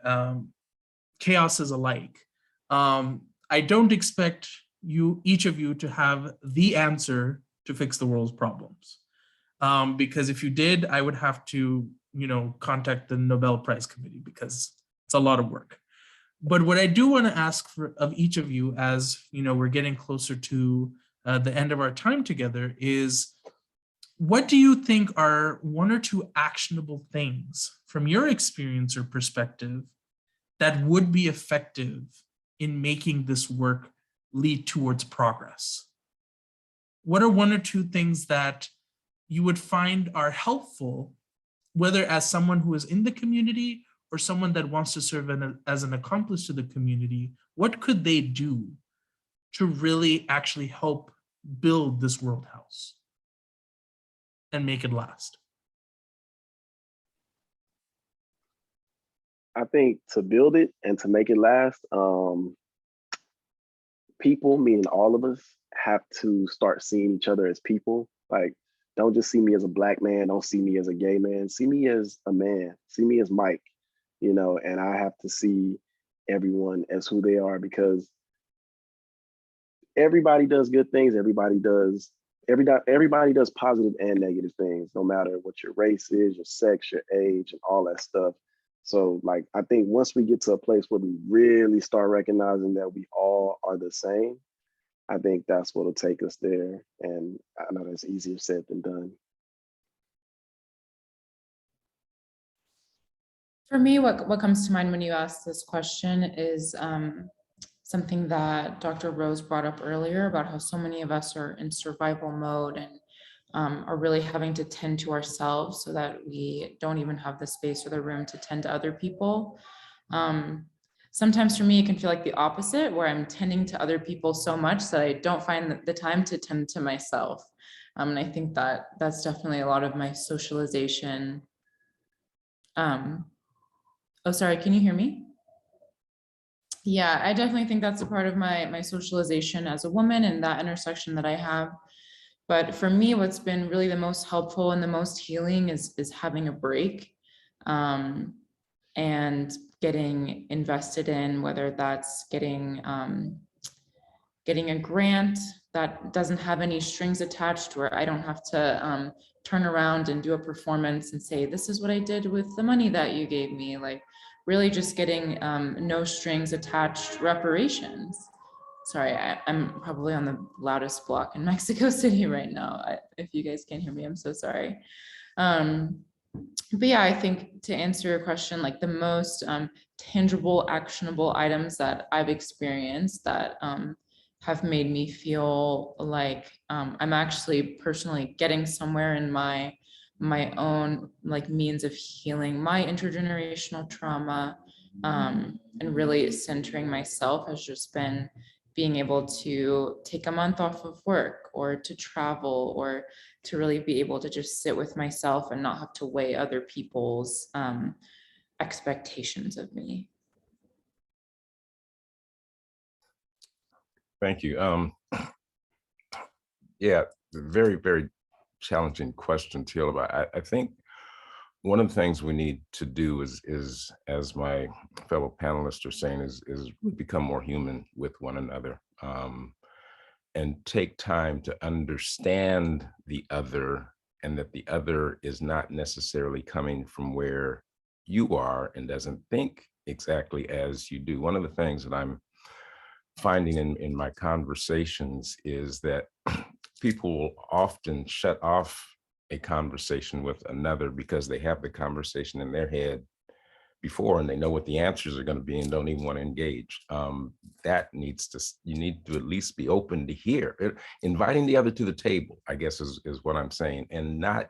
chaoses alike. I don't expect each of you, to have the answer to fix the world's problems. Because if you did, I would have to, you know, contact the Nobel Prize Committee, because it's a lot of work. But what I do want to ask of each of you, as you know, we're getting closer to the end of our time together, is what do you think are one or two actionable things from your experience or perspective that would be effective in making this work lead towards progress? What are one or two things that you would find are helpful, whether as someone who is in the community or someone that wants to serve as an accomplice to the community? What could they do to really actually help build this world house and make it last? I think to build it and to make it last, people, meaning all of us, have to start seeing each other as people. Like, don't just see me as a Black man, don't see me as a gay man, see me as a man, see me as Mike, you know, and I have to see everyone as who they are, because everybody does good things, everybody does positive and negative things, no matter what your race is, your sex, your age, and all that stuff. So like, I think once we get to a place where we really start recognizing that we all are the same, I think that's what'll take us there. And I know that's easier said than done. For me, what comes to mind when you ask this question is something that Dr. Rose brought up earlier about how so many of us are in survival mode and are really having to tend to ourselves so that we don't even have the space or the room to tend to other people. Sometimes for me, it can feel like the opposite, where I'm tending to other people so much that I don't find the time to tend to myself. And I think that that's definitely a lot of my socialization Oh, sorry, can you hear me? Yeah, I definitely think that's a part of my socialization as a woman and that intersection that I have. But for me, what's been really the most helpful and the most healing is having a break, and getting invested in, whether that's getting a grant that doesn't have any strings attached, where I don't have to turn around and do a performance and say, this is what I did with the money that you gave me. Like really just getting no strings attached reparations. Sorry, I'm probably on the loudest block in Mexico City right now. If you guys can't hear me, I'm so sorry. But yeah, I think to answer your question, like the most tangible, actionable items that I've experienced that have made me feel like I'm actually personally getting somewhere in my own like means of healing my intergenerational trauma, and really centering myself has just been being able to take a month off of work or to travel or to really be able to just sit with myself and not have to weigh other people's expectations of me. Thank you. Yeah, very, very challenging question, Teal. I think one of the things we need to do is as my fellow panelists are saying, is become more human with one another, and take time to understand the other, and that the other is not necessarily coming from where you are and doesn't think exactly as you do. One of the things that I'm finding in my conversations is that people will often shut off a conversation with another because they have the conversation in their head before and they know what the answers are going to be and don't even want to engage. That needs to, you need to at least be open to hear. Inviting the other to the table, I guess is what I'm saying, and not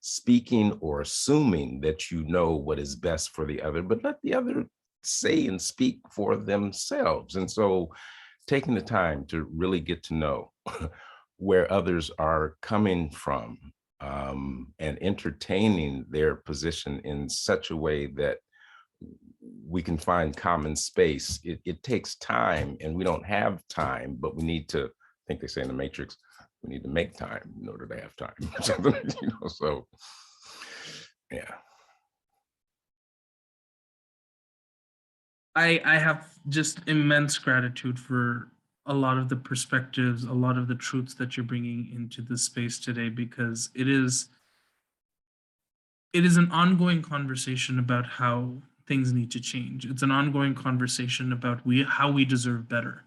speaking or assuming that you know what is best for the other, but let the other say and speak for themselves. And so taking the time to really get to know where others are coming from, and entertaining their position in such a way that we can find common space. It takes time, and we don't have time, but we need to, I think they say in the Matrix, we need to make time in order to have time. So yeah. I have just immense gratitude for a lot of the perspectives, a lot of the truths that you're bringing into this space today, because it is an ongoing conversation about how things need to change. It's an ongoing conversation about how we deserve better.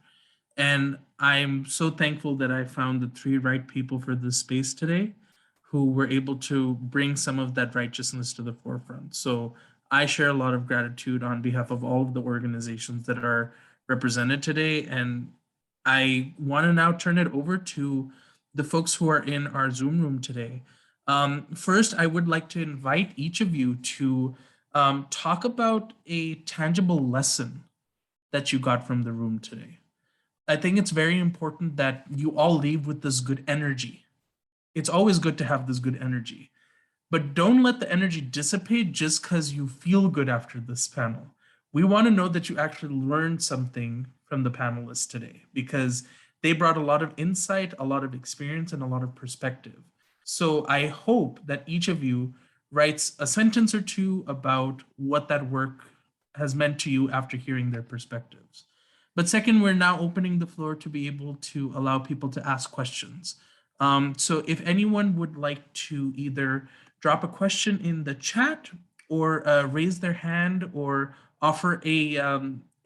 And I'm so thankful that I found the three right people for this space today who were able to bring some of that righteousness to the forefront. So I share a lot of gratitude on behalf of all of the organizations that are represented today. And I want to now turn it over to the folks who are in our Zoom room today. First, I would like to invite each of you to talk about a tangible lesson that you got from the room today. I think it's very important that you all leave with this good energy. It's always good to have this good energy, but don't let the energy dissipate just because you feel good after this panel. We want to know that you actually learned something from the panelists today, because they brought a lot of insight, a lot of experience, and a lot of perspective. So I hope that each of you writes a sentence or two about what that work has meant to you after hearing their perspectives. But second, we're now opening the floor to be able to allow people to ask questions. So if anyone would like to either drop a question in the chat or raise their hand or offer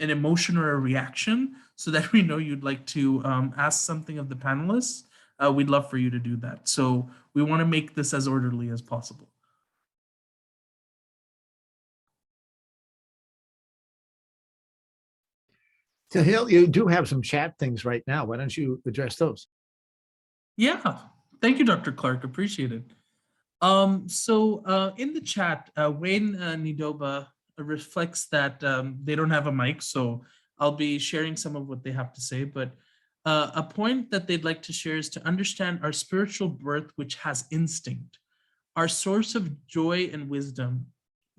an emotion or a reaction so that we know you'd like to ask something of the panelists, we'd love for you to do that. So we want to make this as orderly as possible. Tahil, you do have some chat things right now. Why don't you address those? Yeah, thank you, Dr. Clark. Appreciate it. So in the chat, Wayne Nidoba reflects that they don't have a mic, so I'll be sharing some of what they have to say. But a point that they'd like to share is to understand our spiritual birth, which has instinct, our source of joy and wisdom,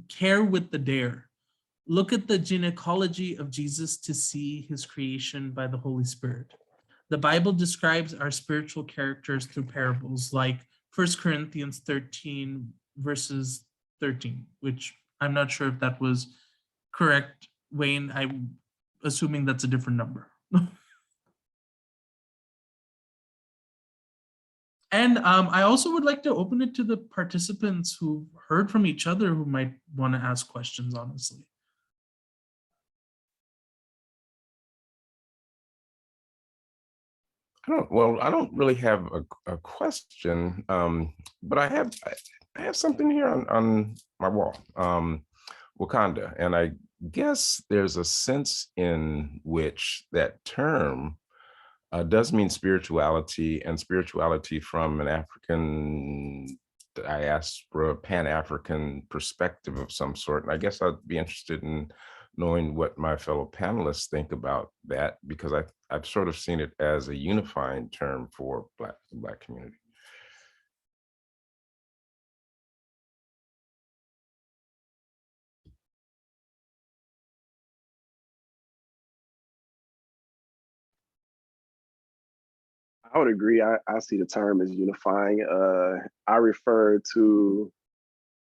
care with the dare, Look at the gynecology of Jesus to see his creation by the Holy Spirit. The Bible describes our spiritual characters through parables like 1 Corinthians 13 verses 13, which I'm not sure if that was correct, Wayne. I'm assuming that's a different number. And I also would like to open it to the participants who heard from each other who might want to ask questions, honestly. I don't really have a question, but I have something here on my wall, Wakanda, and I guess there's a sense in which that term does mean spirituality, and spirituality from an African diaspora, Pan-African perspective of some sort. And I guess I'd be interested in knowing what my fellow panelists think about that, because I've sort of seen it as a unifying term for the Black community. I would agree. I see the term as unifying. I refer to,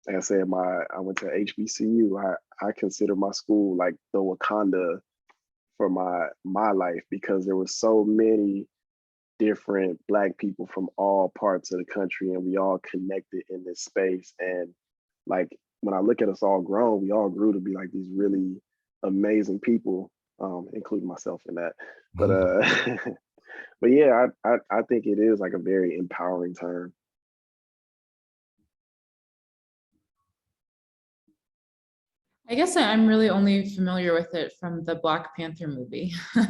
like I said, I went to HBCU. I consider my school like the Wakanda for my life, because there were so many different Black people from all parts of the country, and we all connected in this space. And like when I look at us all grown, we all grew to be like these really amazing people, including myself in that. But but yeah, I think it is like a very empowering term. I guess I'm really only familiar with it from the Black Panther movie. So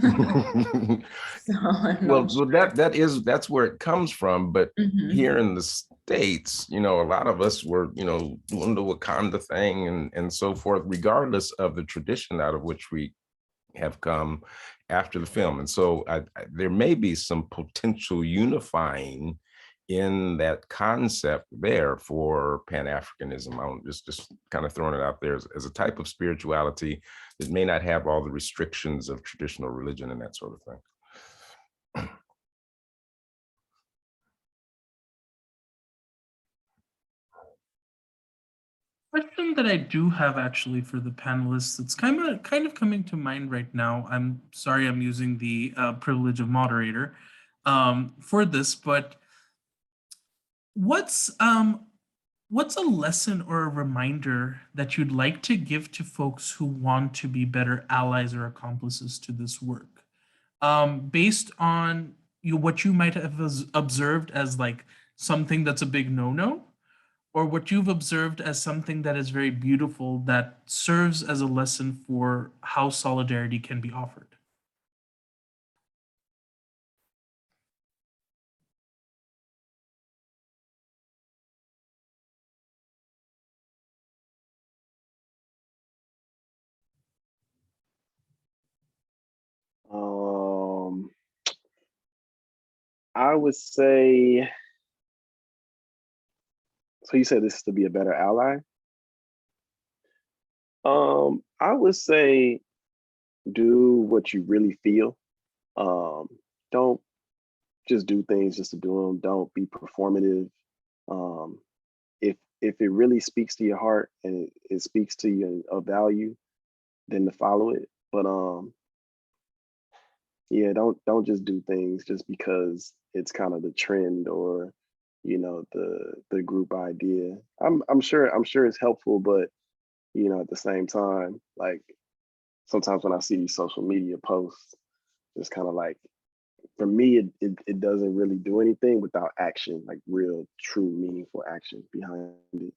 I'm Well, not so that's where it comes from. But Mhm. here in the States, a lot of us were, doing the Wakanda thing and so forth, regardless of the tradition out of which we have come after the film. And so there may be some potential unifying in that concept there for Pan-Africanism. I'm just kind of throwing it out there as a type of spirituality that may not have all the restrictions of traditional religion and that sort of thing. Question that I do have actually for the panelists, it's kind of coming to mind right now. I'm sorry, I'm using the privilege of moderator for this, but what's a lesson or a reminder that you'd like to give to folks who want to be better allies or accomplices to this work, based on what you might have observed as like something that's a big no-no, or what you've observed as something that is very beautiful that serves as a lesson for how solidarity can be offered? I would say, so you said this is to be a better ally. I would say do what you really feel. Don't just do things just to do them. Don't be performative. Um, if it really speaks to your heart and it speaks to you of value, then to follow it. But yeah, don't just do things just because it's kind of the trend or the group idea. I'm sure it's helpful, but at the same time, like sometimes when I see these social media posts, it's kind of like, for me, it doesn't really do anything without action, like real, true, meaningful action behind it.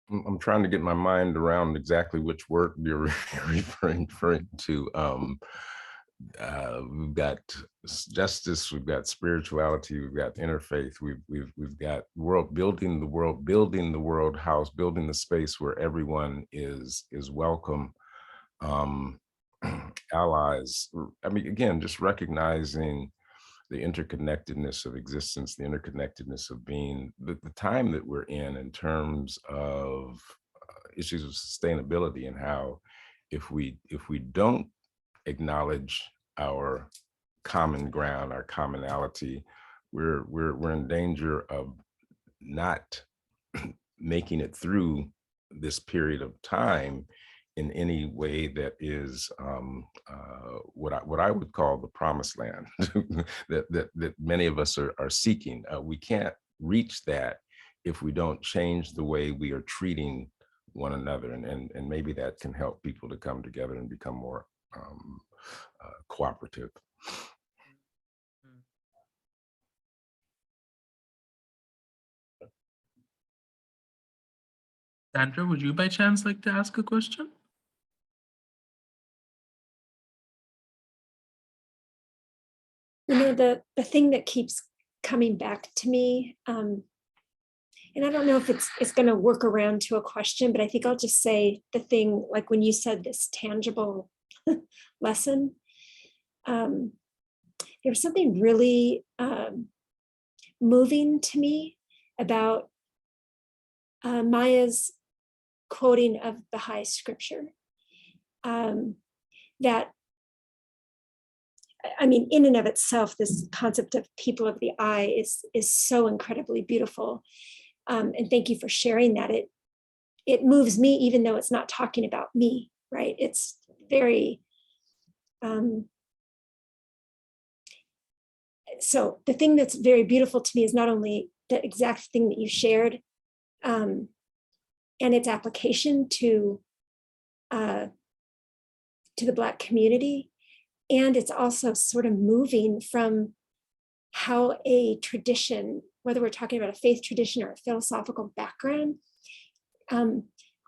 I'm trying to get my mind around exactly which work you're referring to. We've got justice, we've got spirituality, we've got interfaith, we've got building the world house, building the space where everyone is welcome. Allies. I mean, again, just recognizing the interconnectedness of existence, the interconnectedness of being, the time that we're in terms of issues of sustainability, and how if we don't acknowledge our common ground, our commonality, we're in danger of not making it through this period of time in any way that is what I would call the promised land that many of us are seeking. We can't reach that if we don't change the way we are treating one another, and maybe that can help people to come together and become more cooperative. Sandra, would you by chance like to ask a question? You know, the thing that keeps coming back to me, and I don't know if it's going to work around to a question, but I think I'll just say the thing, like when you said this tangible lesson, there was something really moving to me about Maya's quoting of Baha'i scripture. That, I mean, in and of itself, this concept of people of the eye is so incredibly beautiful. And thank you for sharing that. It moves me, even though it's not talking about me, right? It's very, so the thing that's very beautiful to me is not only the exact thing that you shared, and its application to the Black community, and it's also sort of moving from how a tradition, whether we're talking about a faith tradition or a philosophical background,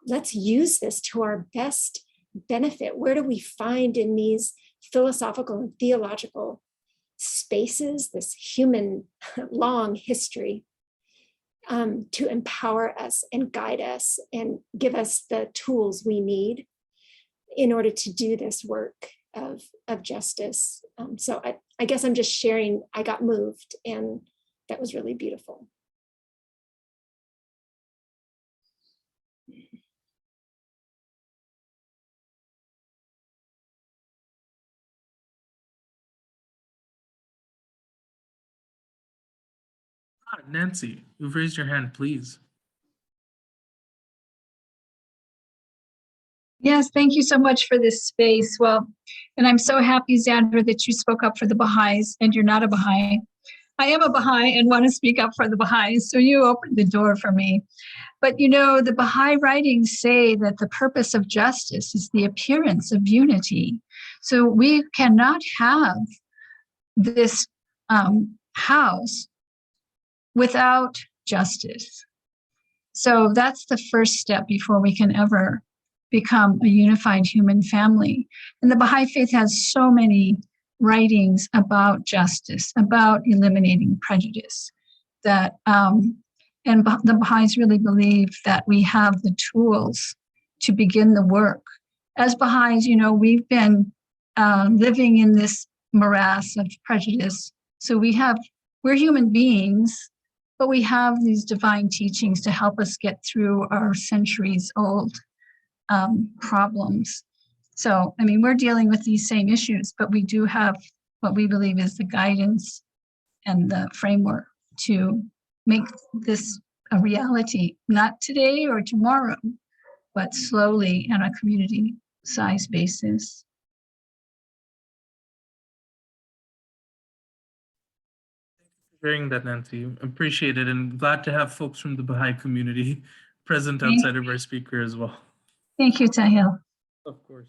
let's use this to our best benefit. Where do we find in these philosophical and theological spaces this human long history to empower us and guide us and give us the tools we need in order to do this work of justice. So I guess I'm just sharing, I got moved, and that was really beautiful. Nancy, you've raised your hand, please. Yes, thank you so much for this space. Well, and I'm so happy, Xandra, that you spoke up for the Baha'is, and you're not a Baha'i. I am a Baha'i and want to speak up for the Baha'is, so you opened the door for me. But you know, the Baha'i writings say that the purpose of justice is the appearance of unity. So we cannot have this house without justice. So that's the first step before we can ever become a unified human family. And the Baha'i faith has so many writings about justice, about eliminating prejudice, that and the Baha'is really believe that we have the tools to begin the work. As Baha'is, you know, we've been living in this morass of prejudice. So we're human beings, but we have these divine teachings to help us get through our centuries old problems. So, I mean, we're dealing with these same issues, but we do have what we believe is the guidance and the framework to make this a reality, not today or tomorrow, but slowly on a community size basis. Sharing that, Nancy. Appreciate it, and glad to have folks from the Baha'i community present outside of our speaker as well. Thank you, Tahil. Of course.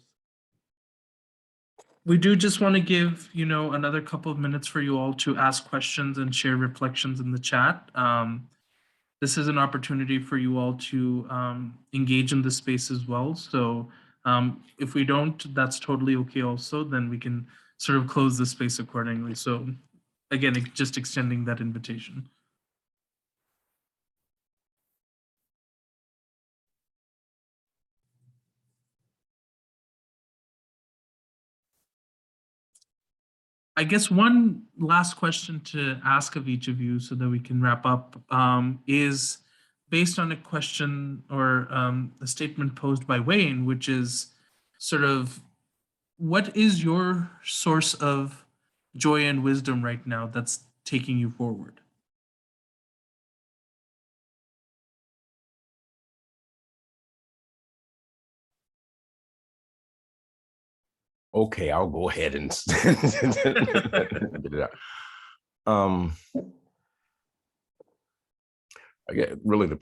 We do just want to give, you know, another couple of minutes for you all to ask questions and share reflections in the chat. This is an opportunity for you all to engage in the space as well. So if we don't, that's totally okay also, then we can sort of close the space accordingly. So again, just extending that invitation. I guess one last question to ask of each of you so that we can wrap up is based on a question or a statement posed by Wayne, which is sort of, what is your source of joy and wisdom right now that's taking you forward? Okay, I'll go ahead and get it out. I get really the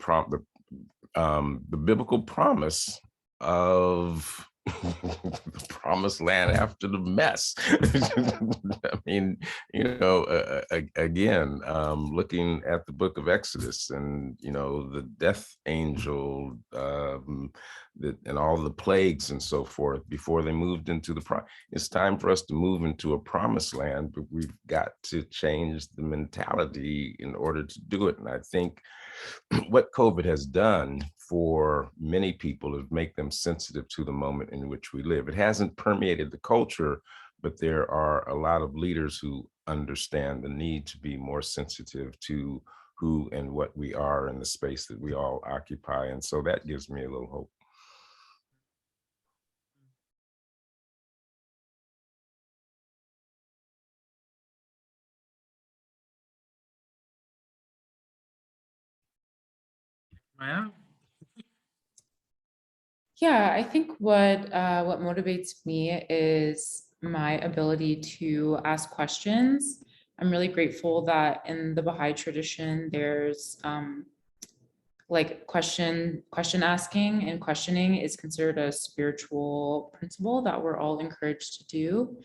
biblical promise of the promised land after the mess. I mean, again, looking at the book of Exodus and, the death angel and all the plagues and so forth before they moved into it's time for us to move into a promised land, but we've got to change the mentality in order to do it. And I think what COVID has done for many people is make them sensitive to the moment in which we live. It hasn't permeated the culture, but there are a lot of leaders who understand the need to be more sensitive to who and what we are in the space that we all occupy. And so that gives me a little hope. Maya? Yeah, I think what motivates me is my ability to ask questions. I'm really grateful that in the Baha'i tradition, there's like question asking and questioning is considered a spiritual principle that we're all encouraged to do.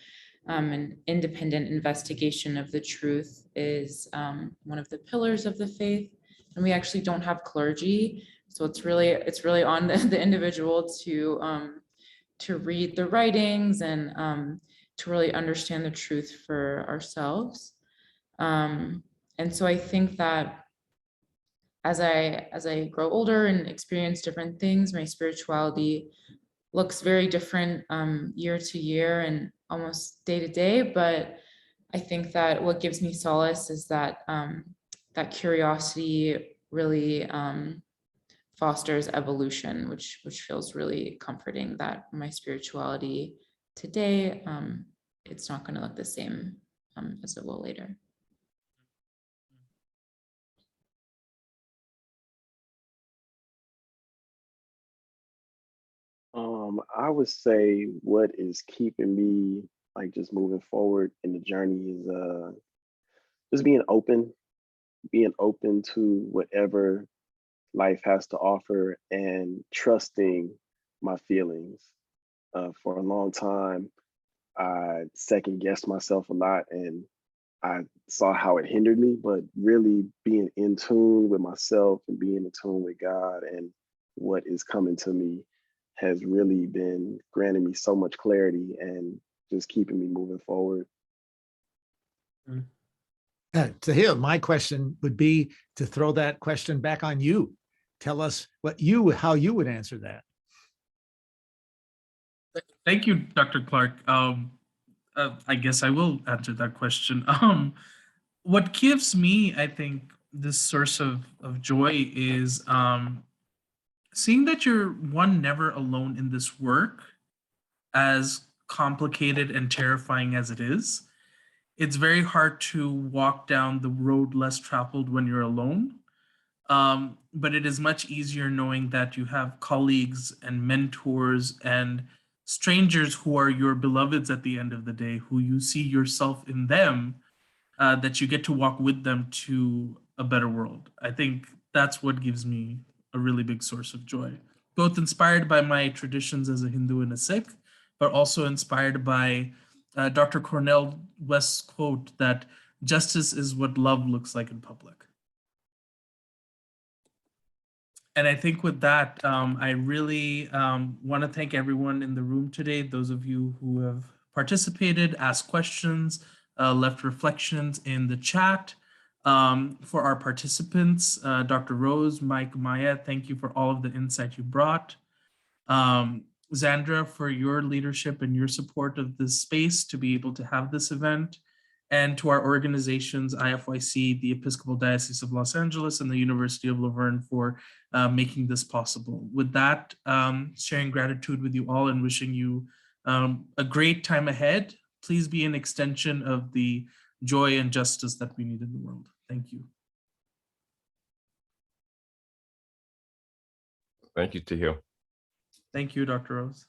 An independent investigation of the truth is one of the pillars of the faith, and we actually don't have clergy. So it's really on the individual to read the writings and to really understand the truth for ourselves. And so I think that as I grow older and experience different things, my spirituality looks very different year to year and almost day to day. But I think that what gives me solace is that that curiosity really fosters evolution, which feels really comforting, that my spirituality today, it's not going to look the same as it will later. I would say what is keeping me like just moving forward in the journey is just being open to whatever life has to offer and trusting my feelings. For a long time, I second guessed myself a lot and I saw how it hindered me, but really being in tune with myself and being in tune with God and what is coming to me has really been granting me so much clarity and just keeping me moving forward. Tahil, my question would be to throw that question back on you. Tell us how you would answer that. Thank you, Dr. Clark. I guess I will answer that question. What gives me, I think, this source of joy is seeing that you're never alone in this work, as complicated and terrifying as it is. It's very hard to walk down the road less traveled when you're alone. But it is much easier knowing that you have colleagues and mentors and strangers who are your beloveds at the end of the day, who you see yourself in them, that you get to walk with them to a better world. I think that's what gives me a really big source of joy, both inspired by my traditions as a Hindu and a Sikh, but also inspired by Dr. Cornel West's quote that justice is what love looks like in public. And I think with that, I really want to thank everyone in the room today, those of you who have participated, asked questions, left reflections in the chat. For our participants, Dr. Rose, Mike, Maya, thank you for all of the insight you brought. Zandra, for your leadership and your support of this space to be able to have this event. and to our organizations, IFYC, the Episcopal Diocese of Los Angeles, and the University of Laverne for making this possible. With that, sharing gratitude with you all and wishing you a great time ahead. Please be an extension of the joy and justice that we need in the world. Thank you. Thank you, Tahil. Thank you, Dr. Rose.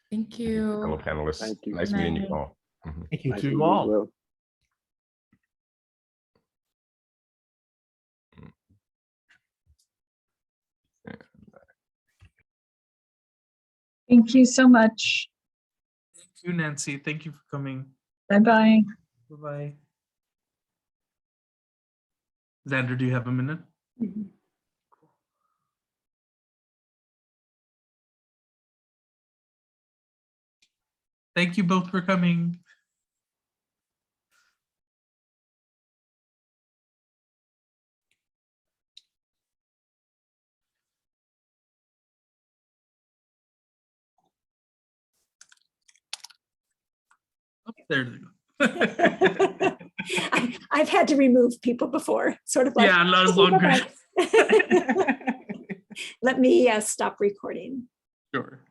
Thank Fellow you. panelists. Thank you. Nice Good meeting you night. all. Thank you Nice to meeting you you as all. well. Thank you so much. Thank you, Nancy. Thank you for coming. Bye-bye. Bye-bye. Xander, do you have a minute? Mhm. Thank you both for coming. Oh, there they go. I've had to remove people before, sort of like, Yeah, that's all good. let me stop recording. Sure.